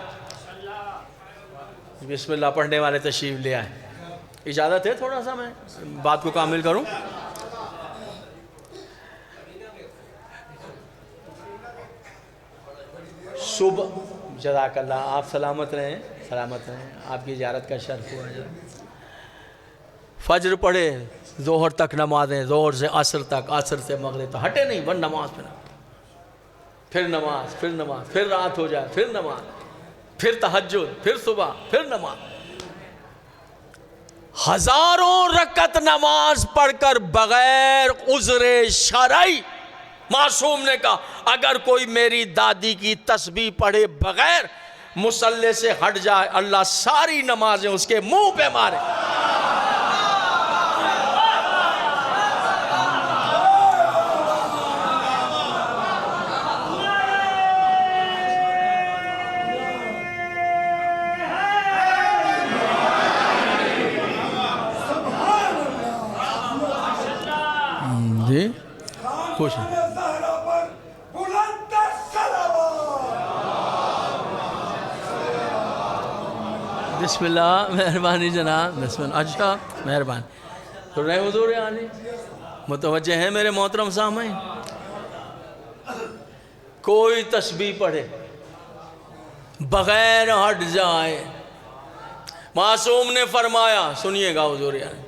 بسم اللہ پڑھنے والے تشریف لے آئے۔ اجازت ہے تھوڑا سا میں بات کو کامل کروں؟ صبح جزاک اللہ، آپ سلامت رہیں، سلامت رہیں، آپ کی زیارت کا شرف ہوا ہے۔ فجر پڑھے، ظہر تک نمازیں، ظہر سے عصر تک، عصر سے مغرب تک، ہٹے نہیں، ون نماز پڑھنا، پھر نماز، پھر نماز، پھر رات ہو جائے، پھر نماز، پھر تہجد، پھر صبح، پھر نماز، ہزاروں رکعت نماز پڑھ کر بغیر عذر شرعی معصوم نے کہا اگر کوئی میری دادی کی تسبیح پڑھے بغیر مصلی سے ہٹ جائے اللہ ساری نمازیں اس کے منہ پہ مارے۔ جی خوش ہیں۔ زہرا پر بلند صلوات۔ بسم اللہ، مہربانی جناب، بسم اللہ۔ اچھا مہربانی، تو رہے حضور علی متوجہ ہیں میرے محترم سامعین؟ کوئی تسبیح پڑھے بغیر ہٹ جائے، معصوم نے فرمایا، سنیے گا حضور علی،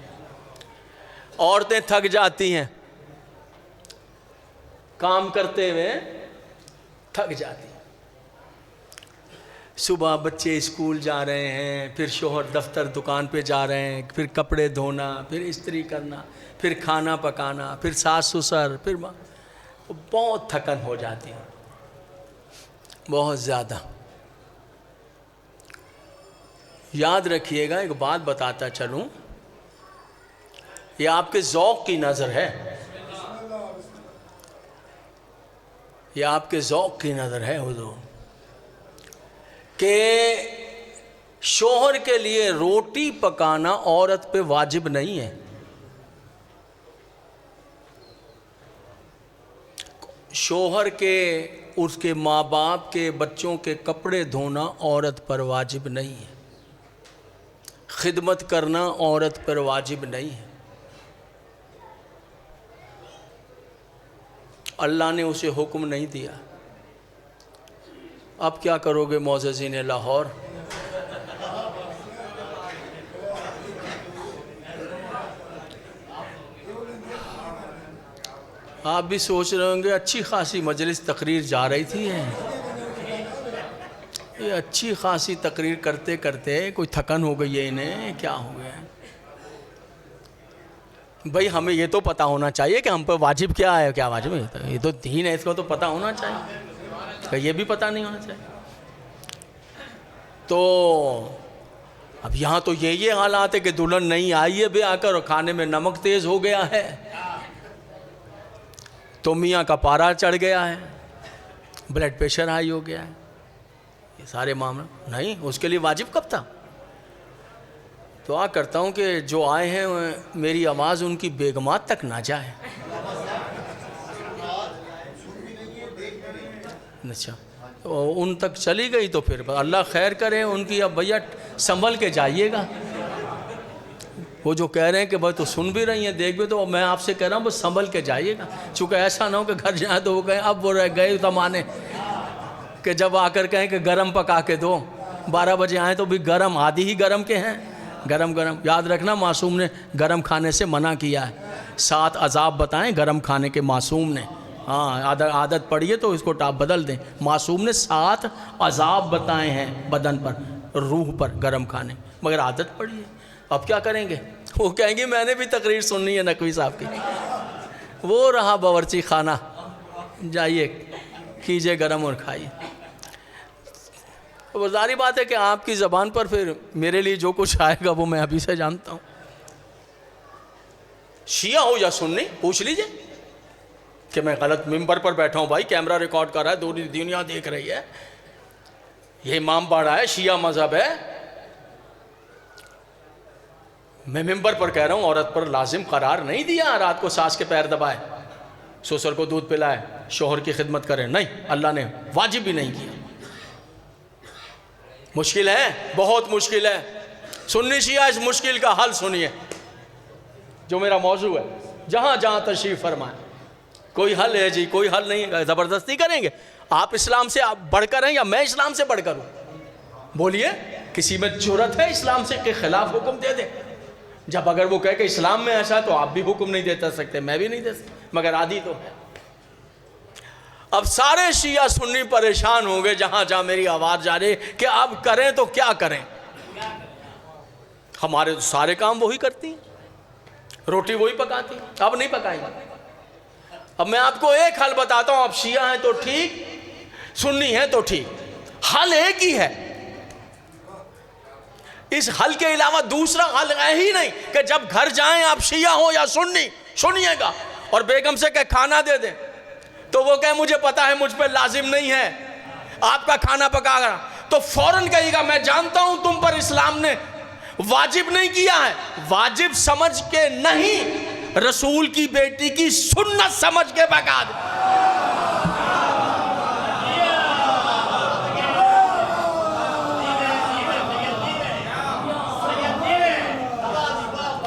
عورتیں تھک جاتی ہیں کام کرتے ہوئے، تھک جاتی ہیں، صبح بچے اسکول جا رہے ہیں، پھر شوہر دفتر دکان پہ جا رہے ہیں، پھر کپڑے دھونا، پھر استری کرنا، پھر کھانا پکانا، پھر ساس سسر، پھر بہت تھکن ہو جاتی ہے، بہت زیادہ۔ یاد رکھیے گا، ایک بات بتاتا چلوں، یہ آپ کے ذوق کی نظر ہے، یہ آپ کے ذوق کی نظر ہے حضور، کہ شوہر کے لیے روٹی پکانا عورت پہ واجب نہیں ہے، شوہر کے، اس کے ماں باپ کے، بچوں کے کپڑے دھونا عورت پر واجب نہیں ہے، خدمت کرنا عورت پر واجب نہیں ہے، اللہ نے اسے حکم نہیں دیا۔ اب کیا کرو گے معززین لاہور؟ آپ بھی سوچ رہے ہوں گے اچھی خاصی مجلس تقریر جا رہی تھی، یہ اچھی خاصی تقریر کرتے کرتے کوئی تھکن ہو گئی ہے انہیں، کیا ہو گیا؟ بھئی ہمیں یہ تو پتہ ہونا چاہیے کہ ہم پہ واجب کیا ہے، کیا واجب ہے، یہ تو دین ہے، اس کو تو پتہ ہونا چاہیے، یہ بھی پتہ نہیں ہونا چاہیے۔ تو اب یہاں تو یہ حالات ہے کہ دلہن نہیں آئی ہے بے آ کر، اور کھانے میں نمک تیز ہو گیا ہے، تو میاں کا پارا چڑھ گیا ہے، بلڈ پریشر ہائی ہو گیا ہے، یہ سارے معاملہ نہیں، اس کے لیے واجب کب تھا؟ دعا کرتا ہوں کہ جو آئے ہیں میری آواز ان کی بیگمات تک نہ جائے۔ اچھا ان تک چلی گئی تو پھر اللہ خیر کرے ان کی، اب بھیا سنبھل کے جائیے گا، وہ جو کہہ رہے ہیں کہ بھائی تو سن بھی رہی ہیں دیکھ بھی، تو میں آپ سے کہہ رہا ہوں بس سنبھل کے جائیے گا، چونکہ ایسا نہ ہو کہ گھر جائیں تو وہ کہیں، اب وہ رہ گئے زمانے کہ جب آ کر کہیں کہ گرم پکا کے دو، 12 بجے آئیں تو بھی گرم، آدھی ہی گرم کے ہیں، گرم گرم۔ یاد رکھنا معصوم نے گرم کھانے سے منع کیا ہے، 7 عذاب بتائیں گرم کھانے کے معصوم نے، ہاں عادت پڑی ہے تو اس کو ٹاپ بدل دیں، معصوم نے 7 عذاب بتائے ہیں بدن پر، روح پر، گرم کھانے، مگر عادت پڑی ہے۔ اب کیا کریں گے؟ وہ کہیں گے میں نے بھی تقریر سننی ہے نقوی صاحب کی، وہ رہا باورچی خانہ، جائیے کیجئے گرم اور کھائیے۔ وہ ظاہری بات ہے کہ آپ کی زبان پر پھر میرے لیے جو کچھ آئے گا وہ میں ابھی سے جانتا ہوں، شیعہ ہو یا سنی پوچھ لیجئے، کہ میں غلط ممبر پر بیٹھا ہوں، بھائی کیمرہ ریکارڈ کر رہا ہے، دوری دنیا دیکھ رہی ہے، یہ امام پڑھا ہے، شیعہ مذہب ہے، میں ممبر پر کہہ رہا ہوں عورت پر لازم قرار نہیں دیا رات کو ساس کے پیر دبائے، سسر کو دودھ پلائے، شوہر کی خدمت کرے، نہیں، اللہ نے واجب بھی نہیں کیا۔ مشکل ہے، بہت مشکل ہے، سنی شیعہ اس مشکل کا حل سنیے جو میرا موضوع ہے، جہاں جہاں تشریف فرمائیں، کوئی حل ہے جی، کوئی حل نہیں ہے، زبردستی کریں گے؟ آپ اسلام سے آپ بڑھ کر ہیں یا میں اسلام سے بڑھ کر ہوں؟ بولیے، کسی میں جرأت ہے اسلام سے کے خلاف حکم دے دے؟ جب اگر وہ کہے کہ اسلام میں ایسا ہے تو آپ بھی حکم نہیں دے سکتے، میں بھی نہیں دے سکتا، مگر عادی تو ہے۔ اب سارے شیعہ سنی پریشان ہوں گے جہاں جہاں میری آواز جا رہی ہے کہ اب کریں تو کیا کریں؟ ہمارے تو سارے کام وہی کرتی ہیں، روٹی وہی پکاتی ہیں، اب نہیں پکائیں گے، اب میں آپ کو ایک حل بتاتا ہوں، آپ شیعہ ہیں تو ٹھیک، سنی ہیں تو ٹھیک، حل ایک ہی ہے، اس حل کے علاوہ دوسرا حل ہے ہی نہیں کہ جب گھر جائیں آپ شیعہ ہو یا سنی، سنیے گا، اور بیگم سے کہ کھانا دے دیں تو وہ کہے مجھے پتا ہے مجھ پہ لازم نہیں ہے آپ کا کھانا پکا گا، تو فوراً کہے گا میں جانتا ہوں تم پر اسلام نے واجب نہیں کیا ہے، واجب سمجھ کے نہیں، رسول کی بیٹی کی سنت سمجھ کے پکا دے۔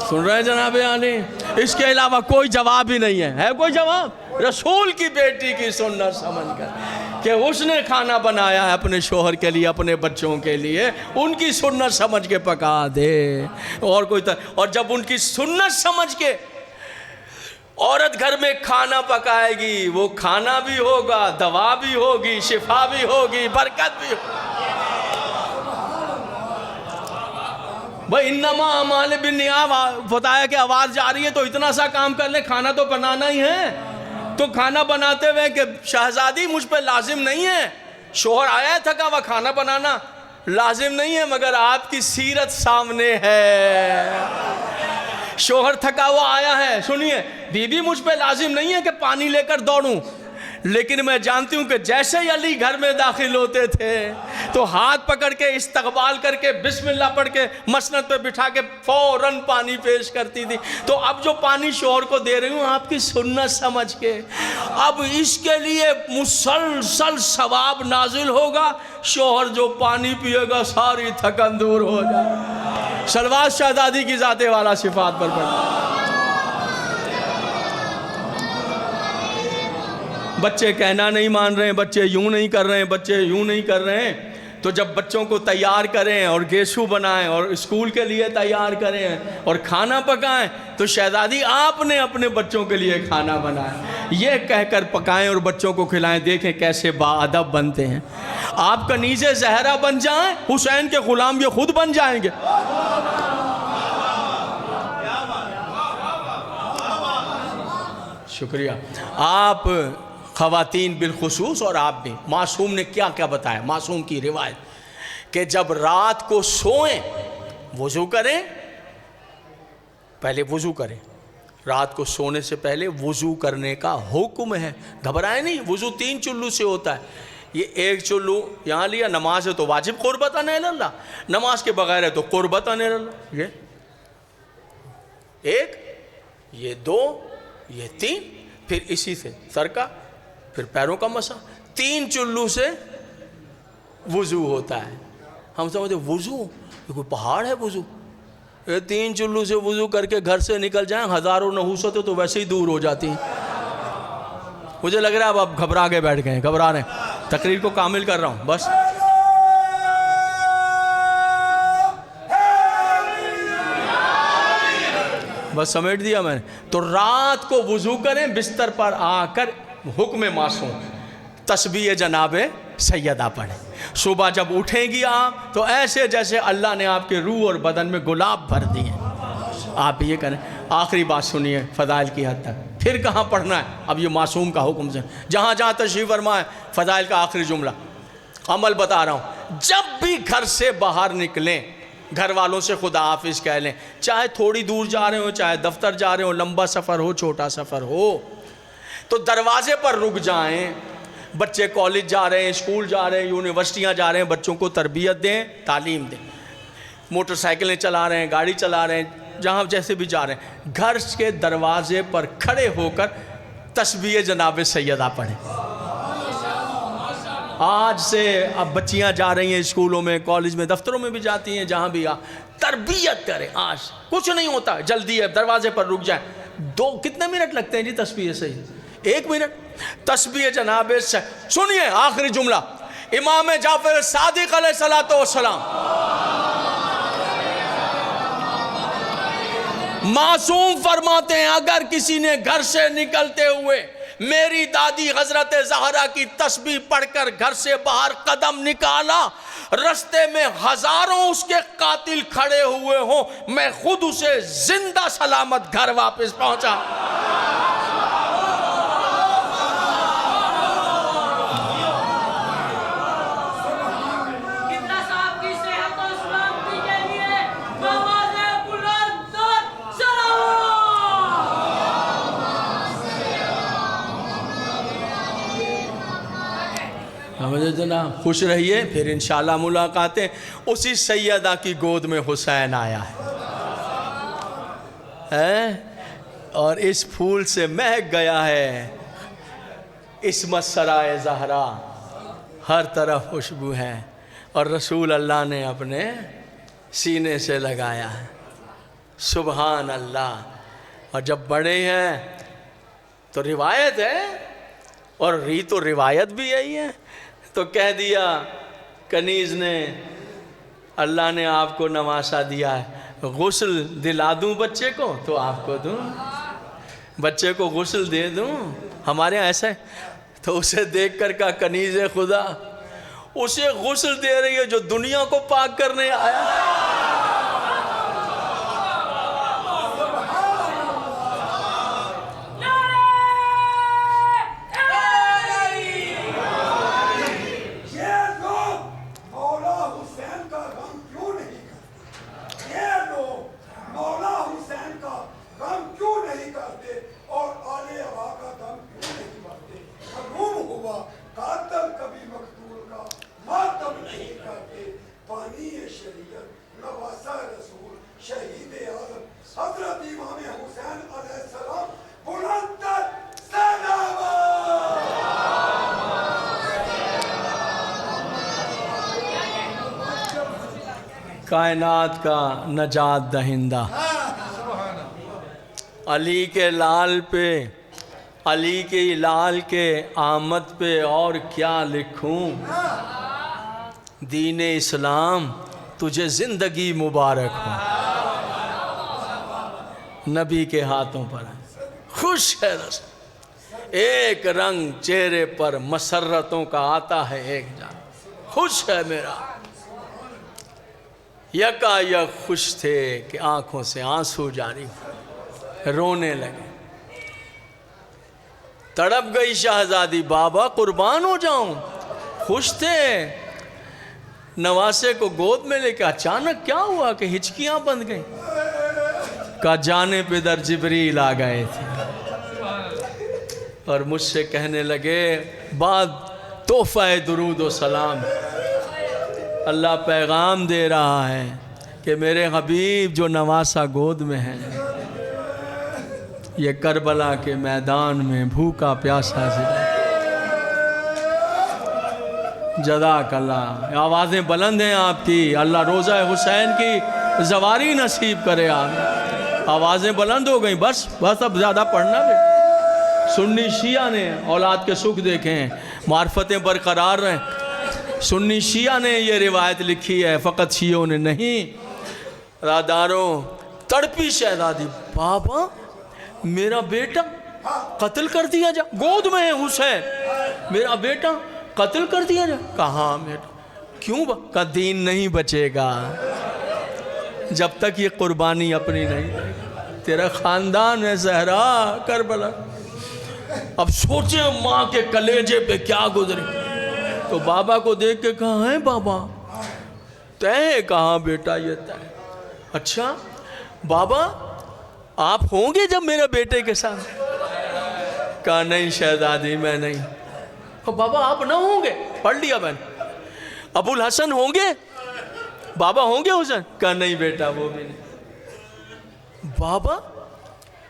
سن رہے ہیں جناب عالی؟ اس کے علاوہ کوئی جواب ہی نہیں ہے کوئی جواب؟ رسول کی بیٹی کی سنت سمجھ کر کہ اس نے کھانا بنایا ہے اپنے شوہر کے لیے، اپنے بچوں کے لیے، ان کی سنت سمجھ کے پکا دے، اور کوئی اور جب ان کی سنت سمجھ کے عورت گھر میں کھانا پکائے گی، وہ کھانا بھی ہوگا، دوا بھی ہوگی، شفا بھی ہوگی، برکت بھی ہوگی۔ بھائی انما اعمال بالنیات، بتایا کہ آواز جا رہی ہے تو اتنا سا کام کر لیں، کھانا تو بنانا ہی ہے، تو کھانا بناتے ہوئے کہ شہزادی مجھ پہ لازم نہیں ہے، شوہر آیا ہے تھکا ہوا، کھانا بنانا لازم نہیں ہے، مگر آپ کی سیرت سامنے ہے، شوہر تھکا ہوا آیا ہے، سنیے بی بی مجھ پہ لازم نہیں ہے کہ پانی لے کر دوڑوں، لیکن میں جانتی ہوں کہ جیسے ہی علی گھر میں داخل ہوتے تھے تو ہاتھ پکڑ کے استقبال کر کے بسم اللہ پڑھ کے مسند پہ بٹھا کے فوراً پانی پیش کرتی تھی، تو اب جو پانی شوہر کو دے رہی ہوں آپ کی سنت سمجھ کے، اب اس کے لیے مسلسل ثواب نازل ہوگا، شوہر جو پانی پیے گا ساری تھکن دور ہو جائے۔ صلوات شہزادی کی ذات والا صفات پر پڑھیں۔ بچے کہنا نہیں مان رہے ہیں، بچے یوں نہیں کر رہے ہیں، بچے یوں نہیں کر رہے ہیں، تو جب بچوں کو تیار کریں اور گیسو بنائیں اور اسکول کے لیے تیار کریں اور کھانا پکائیں، تو شہزادی آپ نے اپنے بچوں کے لیے کھانا بنائیں، یہ کہہ کر پکائیں اور بچوں کو کھلائیں، دیکھیں کیسے باادب بنتے ہیں۔ آپ کنیزِ زہرا بن جائیں، حسین کے غلام یہ خود بن جائیں گے۔ شکریہ۔ آپ خواتین بالخصوص اور آپ بھی، معصوم نے کیا کیا بتایا، معصوم کی روایت کہ جب رات کو سوئیں وضو کریں، پہلے وضو کریں، رات کو سونے سے پہلے وضو کرنے کا حکم ہے، گھبرائیں نہیں، وضو 3 چلو سے ہوتا ہے، یہ 1 چلو یہاں لیا، نماز ہے تو واجب قربتاً الی اللہ، نماز کے بغیر ہے تو قربتاً الی اللہ، یہ 1، یہ 2، یہ 3، پھر اسی سے سر کا، پھر پیروں کا مسح، 3 چلو سے وضو ہوتا ہے۔ ہم سمجھتے وضو یہ کوئی پہاڑ ہے وضو، یہ 3 چلو سے وضو کر کے گھر سے نکل جائیں، ہزاروں نحوستیں تو ویسے ہی دور ہو جاتی ہیں۔ مجھے لگ رہا ہے اب آپ گھبرا کے بیٹھ گئے ہیں، گھبرا رہے ہیں، تقریر کو کامل کر رہا ہوں بس۔ بس سمیٹ دیا میں نے۔ تو رات کو وضو کریں، بستر پر آ کر حکم معصوم تسبیح جناب سیدہ پڑھیں، صبح جب اٹھیں گی آپ تو ایسے جیسے اللہ نے آپ کے روح اور بدن میں گلاب بھر دیے، آپ یہ کریں۔ آخری بات سنیے فضائل کی حد تک، پھر کہاں پڑھنا ہے، اب یہ معصوم کا حکم سے جہاں جہاں تشریف فرمائے، فضائل کا آخری جملہ عمل بتا رہا ہوں، جب بھی گھر سے باہر نکلیں گھر والوں سے خدا حافظ کہہ لیں، چاہے تھوڑی دور جا رہے ہوں، چاہے دفتر جا رہے ہوں، لمبا سفر ہو چھوٹا سفر ہو، تو دروازے پر رک جائیں، بچے کالج جا رہے ہیں، اسکول جا رہے ہیں، یونیورسٹیاں جا رہے ہیں، بچوں کو تربیت دیں، تعلیم دیں، موٹر سائیکلیں چلا رہے ہیں، گاڑی چلا رہے ہیں، جہاں جیسے بھی جا رہے ہیں، گھر کے دروازے پر کھڑے ہو کر تسبیح جناب سیدہ پڑھیں۔ آج سے اب بچیاں جا رہی ہیں اسکولوں میں، کالج میں، دفتروں میں بھی جاتی ہیں، جہاں بھی تربیت کریں، آج کچھ نہیں ہوتا، جلدی ہے، دروازے پر رک جائیں، کتنے منٹ لگتے ہیں جی تسبیح سے؟ 1 منٹ تسبیح جناب سے۔ سنیے آخری جملہ، امام جعفر صادق علیہ السلام معصوم فرماتے ہیں، اگر کسی نے گھر سے نکلتے ہوئے میری دادی حضرت زہرا کی تسبیح پڑھ کر گھر سے باہر قدم نکالا، رستے میں ہزاروں اس کے قاتل کھڑے ہوئے ہوں، میں خود اسے زندہ سلامت گھر واپس پہنچا۔ جناب خوش رہیے، پھر انشاءاللہ ملاقاتیں۔ اسی سیدہ کی گود میں حسین آیا ہے اور اس پھول سے مہک گیا ہے عصمت سرائے زہرا، ہر طرف خوشبو ہے، اور رسول اللہ نے اپنے سینے سے لگایا ہے۔ سبحان اللہ۔ اور جب بڑے ہیں تو روایت ہے، اور تو روایت بھی یہی ہے، تو کہہ دیا کنیز نے اللہ نے آپ کو نواسا دیا ہے، غسل دلا دوں بچے کو تو آپ کو دوں، بچے کو غسل دے دوں، ہمارے یہاں ایسا ہے۔ تو اسے دیکھ کر کہا کنیز خدا اسے غسل دے رہی ہے جو دنیا کو پاک کرنے آیا۔ کائنات کا نجات دہندہ علی کے لال پہ، علی کے لال کے آمد پہ اور کیا لکھوں، دین اسلام تجھے زندگی مبارک ہو، نبی کے ہاتھوں پر خوش ہے رسول، ایک رنگ چہرے پر مسرتوں کا آتا ہے ایک جان، خوش ہے میرا، یکا یک خوش تھے کہ آنکھوں سے آنسو جاری ہوئے، رونے لگے، تڑپ گئی شہزادی بابا قربان ہو جاؤں، خوش تھے نواسے کو گود میں لے کے، اچانک کیا ہوا کہ ہچکیاں بند گئیں، کہا جانے پہ در جبریل آ گئے تھے اور مجھ سے کہنے لگے بعد تحفہ درود و سلام، اللہ پیغام دے رہا ہے کہ میرے حبیب جو نواسا گود میں ہے یہ کربلا کے میدان میں بھوکا پیاسا زندہ، جزاک اللہ۔ آوازیں بلند ہیں آپ کی، اللہ روضہ حسین کی زواری نصیب کرے آپ، آوازیں بلند ہو گئیں، بس اب زیادہ پڑھنا بھی۔ سنی شیعہ نے اولاد کے سکھ دیکھے ہیں، معرفتیں برقرار رہیں، سنی شیعہ نے یہ روایت لکھی ہے، فقط شیعوں نے نہیں، راداروں تڑپی شہزادی بابا میرا بیٹا قتل کر دیا جا، گود میں ہے حسین، میرا بیٹا قتل کر دیا جا، کہاں بیٹا کیوں کہا دین نہیں بچے گا جب تک یہ قربانی اپنی نہیں، تیرا خاندان ہے زہرا کربلا۔ اب سوچیں ماں کے کلیجے پہ کیا گزری، تو بابا کو دیکھ کے کہا ہے بابا تے کہاں بیٹا یہ تے، اچھا بابا آپ ہوں گے جب میرے بیٹے کے ساتھ، کہا نہیں شہزادی میں نہیں، بابا آپ نہ ہوں گے، پڑھ لیا میں نے، ابو الحسن ہوں گے، بابا ہوں گے حسین، کہا نہیں بیٹا وہ بھی نہیں، بابا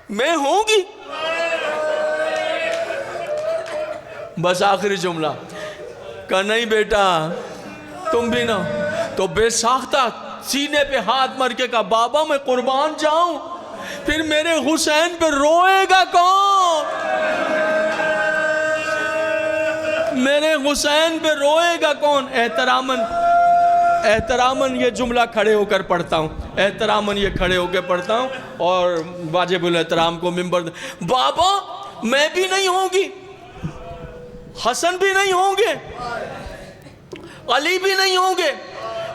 میں ہوں گی، بس آخری جملہ، کہا نہیں بیٹا تم بھی نہ، تو بے ساختہ سینے پہ ہاتھ مر کے کہا بابا میں قربان جاؤں پھر میرے حسین پہ روئے گا کون، میرے حسین پہ روئے گا کون، احتراماً یہ جملہ کھڑے ہو کر پڑھتا ہوں، احتراماً یہ کھڑے ہو کے پڑھتا ہوں اور واجب الاحترام کو منبر، بابا میں بھی نہیں ہوں گی، حسن بھی نہیں ہوں گے، علی بھی نہیں ہوں گے،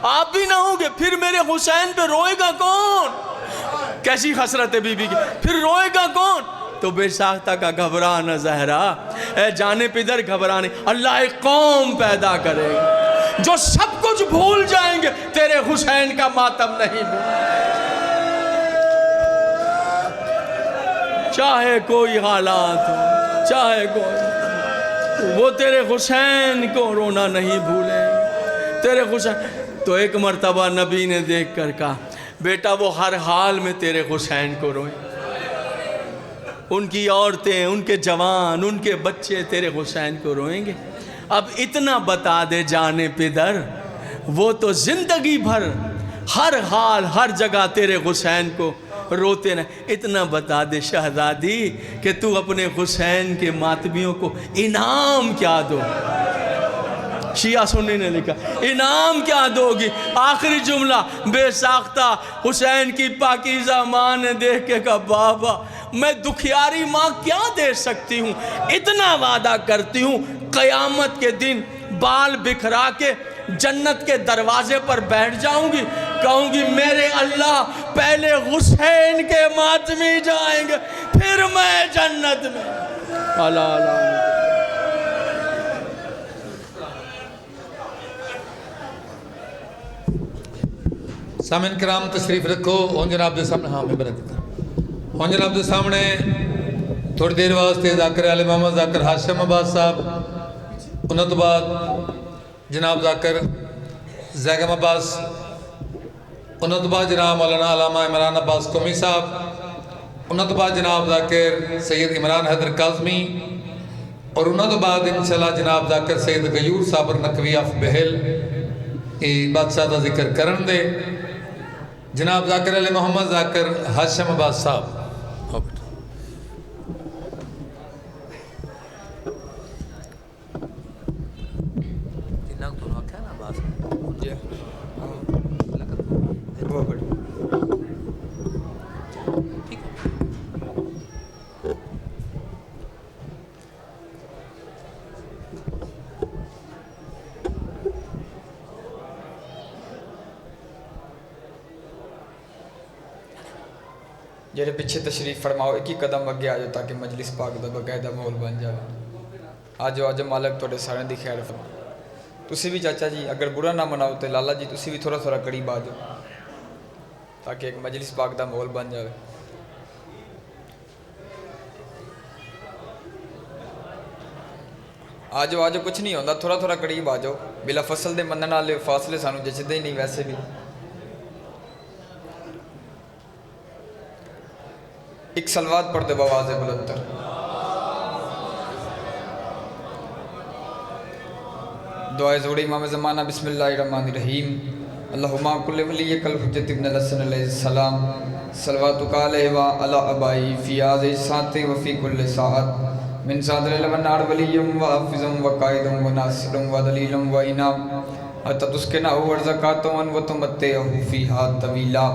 آپ بھی نہ ہوں گے، پھر میرے حسین پہ روئے گا کون، کیسی حسرت ہے بی بی کی، پھر روئے گا کون، تو بے ساختہ کا گھبرانا زہرا، اے جانے پدر گھبرانے، اللہ ایک قوم پیدا کرے گا جو سب کچھ بھول جائیں گے، تیرے حسین کا ماتم نہیں بھول، چاہے کوئی حالات ہو، چاہے کوئی وہ تیرے حسین کو رونا نہیں بھولیں، تیرے حسین۔ تو ایک مرتبہ نبی نے دیکھ کر کہا بیٹا وہ ہر حال میں تیرے حسین کو روئیں، ان کی عورتیں، ان کے جوان، ان کے بچے تیرے حسین کو روئیں گے۔ اب اتنا بتا دے جانے پدر، وہ تو زندگی بھر ہر حال ہر جگہ تیرے حسین کو روتے نہ، اتنا بتا دے شہزادی کہ تو اپنے حسین کے ماتمیوں کو انعام کیا دو۔ شیعہ سنی نے لکھا انعام کیا دو گی؟ آخری جملہ بے ساختہ حسین کی پاکیزہ ماں نے دیکھ کے کہا بابا میں دکھیاری ماں کیا دے سکتی ہوں، اتنا وعدہ کرتی ہوں قیامت کے دن بال بکھرا کے جنت کے دروازے پر بیٹھ جاؤں گی، کہوں گی میرے اللہ پہلے حسین کے ماتمی جائیں گے پھر میں جنت میں۔ اللہ اللہ۔ سامعین کرام تشریف رکھو، ہون جناب دے سامنے، ہاں میں برکت ہون جناب دے سامنے تھوڑی دیر واسطے ذاکر علی محمد ذاکر ہاشم عباس صاحب، انہوں تو بعد جناب ذاکر زیگم عباس، انہوں تو بعد جناب مولانا علامہ عمران عباس قومی صاحب، انہوں تو بعد جناب ذاکر سید عمران حیدر کاظمی، اور انہوں تو بعد انشاءاللہ جناب ذاکر سید غیور صابر نقوی آف بہل بادشاہ دا ذکر کرن دے۔ جناب ذاکر علی محمد ذاکر ہاشم عباس صاحب۔ جڑے پیچھے تشریف فرماؤ ایک ہی قدم اگے آ جاؤ تاکہ مجلس پاک دا باقاعدہ ماحول بن جائے۔ آجو مالک توڑے سارے دی خیر فرماؤ۔ تسی بھی چاچا جی اگر برا نہ مناؤ تے لالا جی تسی بھی تھوڑا قریب آ جاؤ تاکہ ایک مجلس پاک دا ماحول بن جائے۔ آجو کچھ نہیں ہوندہ، تھوڑا قریب آ جاؤ، بلا فصل دے منن والے فاصلے سانو جچدے ہی نہیں ویسے بھی۔ ایک سلوات پڑھ دے بواز بلندر۔ دعائے زوڑی امام زمانہ بسم اللہ الرحمن الرحیم۔ اللہم کل ولی کل حجت ابن الحسن علیہ السلام صلواتک علیہ و علی ابائی فی آذ ساعت و فی کل ساعت من صادر الونار ولیم و حافظم و قائدم و ناصرم و دلیلم و انام حتی تسکنہ ورزکاتم و تمتعہ فیہا طویلا۔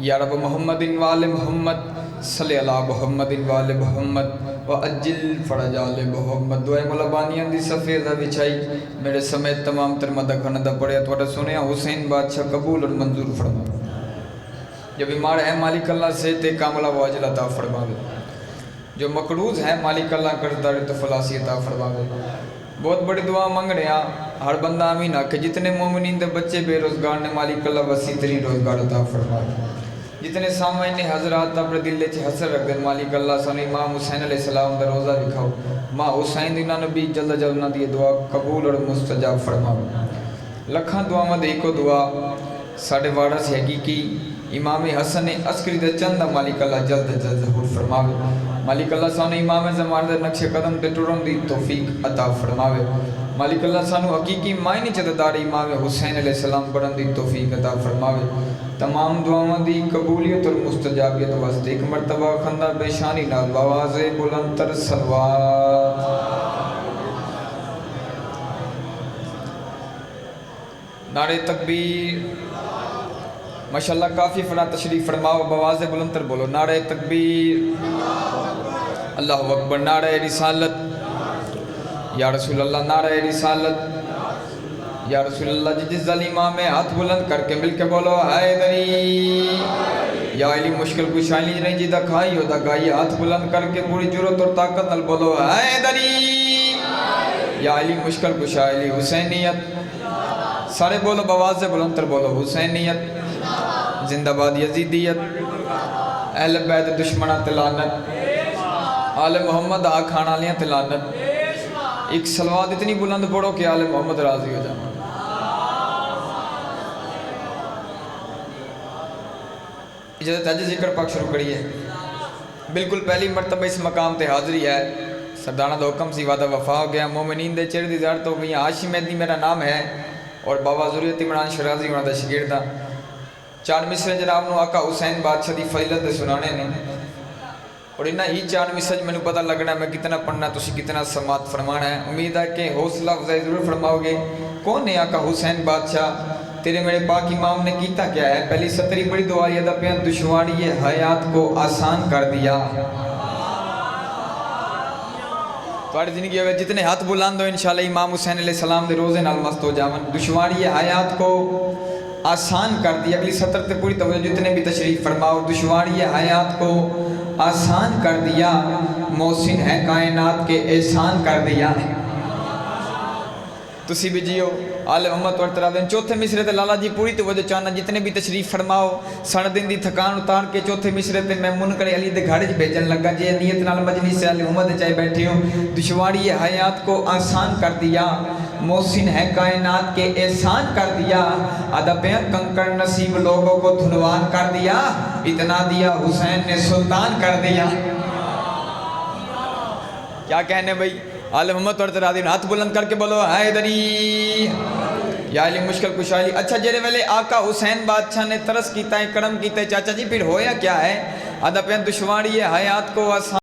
یا رب محمد و آل محمد صلی اللہ محمد و آل محمد و اجل فرج آل محمد۔ دعائے ملبانیاں دی سفیدہ بچھائی میرے سمیت تمام تر مدہ کھندہ پڑھیا توڑا سنیا حسین بادشاہ قبول اور منظور فرما۔ جو بیمار ہے مالک اللہ صحت کاملہ و عاجلہ عطا فرما۔ جو مقروض ہے مالک اللہ قرضداری تو فلاسی عطا فرما۔ بہت بڑی دعا منگ رہے ہیں ہر بندہ آمین کہ جتنے مومنین دے بچے بے روزگار نے مالک اللہ وسیع ترین روزگار عطا فرما۔ جتنے سامعین حضرات اپنے دل چ حسر رکھ دیں مالک اللہ سانو امام حسین علیہ السلام دا روزہ دکھاؤ، ماں حسین دینا نبی جلد جلد دی دعا قبول اور مستجاب فرماؤ۔ لکھاں دعا میں ایکو دعا ساڑھے وارث حقیقی امام حسن عسکری دا چند مالک اللہ جلد ظہور فرماوے۔ مالک اللہ سانو امام زمان دے نقش قدم تے ٹرن دی توفیق عطا فرماوے۔ مالک اللہ سانو حقیقی معنی چددار امام حسین علیہ السلام بڑھن دی توفیق عطا فرماوے۔ تمام دعاواں دی قبولیت اور مستجابیت واسطے ایک مرتبہ خندہ بے شانی نال بآواز بلند تر صلوات۔ نعرہ تکبیر۔ ماشاءاللہ کافی فرا تشریف فرماؤ، بآواز بلند تر بولو نعرہ تکبیر، اللہ اکبر، نعرہ رسالت، یا رسول اللہ، نعرہ رسالت، یا رسول اللہ۔ جس ظلیمہ میں ہاتھ بلند کر کے مل کے بولو حیدری، یا علی مشکل کشائی نہیں جی دا کھائی ہو دا گائی، ہاتھ بلند کر کے پوری جرت اور طاقت نل بولو حیدری، یا علی مشکل کشائی علی حسینیت، سارے بولو بآواز سے بلند تر بولو حسینیت زندہ باد، یزیدیت، اہل بیت دشمنہ تلانت، آل محمد آ کھانا لیاں تلانت، ایک صلوات اتنی بلند پڑھو کہ آل محمد راضی ہو جائے. اجازت ہے ذکر پاک شروع کریے. بالکل پہلی مرتبہ اس مقام تے حاضری ہے. سردارہ دا حکم سی وعدہ وفا ہو گیا. مومنین دے چہرے دی زیارت ہو گئی. ہاشم مہدی میرا نام ہے اور بابا ضروریت عمران شرازی انہوں دا شاگرد ہاں. 4 مصرے جناب نو آقا حسین بادشاہ دی فضیلت دے سنانے نے اور انہاں ہی 4 مصرے میں پتہ لگنا ہے میں کتنا پڑھنا تسی کتنا سماعت فرمانا ہے. امید ہے کہ حوصلہ افزائی ضرور فرماؤ گے. کون ہے آقا حسین بادشاہ؟ تیرے میرے پاک امام نے کیتا کیا ہے؟ پہلی سطری بڑی دعا یہ دا پیان دشواری حیات کو آسان کر دیا. توڑی زندگی ہوئے جتنے ہاتھ بلند ہو انشاءاللہ امام حسین علیہ السلام دے روزے نال مست ہو جاون. دشواری حیات کو آسان کر دیا. اگلی سطر تے پوری توجہ جتنے بھی تشریف فرماؤ. دشواری حیات کو آسان کر دیا. محسن ہے کائنات کے احسان کر دیا. تسی بھی جیو آل محمد ورطرہ دیں. چوتھے مصرے تے لالا جی پوری توجہ چاہنا جتنے بھی تشریف فرماؤ. سڑ دن دی تھکان اتار کے چوتھے مصرے تے میں منکر علی دے گھڑ بھیجن لگا. جے نیت نال مجلس سے آل محمد چاہے بیٹھے ہوں. دشواری حیات کو آسان کر دیا. محسن ہے کائنات کے احسان کر دیا. ادب کنکر نصیب لوگوں کو دھنوان کر دیا. اتنا دیا حسین نے سلطان کر دیا. کیا کہنے بھئی؟ آل محمد ورطہ دین ہاتھ بلند کر کے بولو حیدری یا علی مشکل کشائی. اچھا جیرے ویلے آقا حسین بادشاہ نے ترس کیتا ہے کرم کیتا ہے چاچا جی پھر ہویا کیا ہے؟ ادب دشواری حیات کو آسان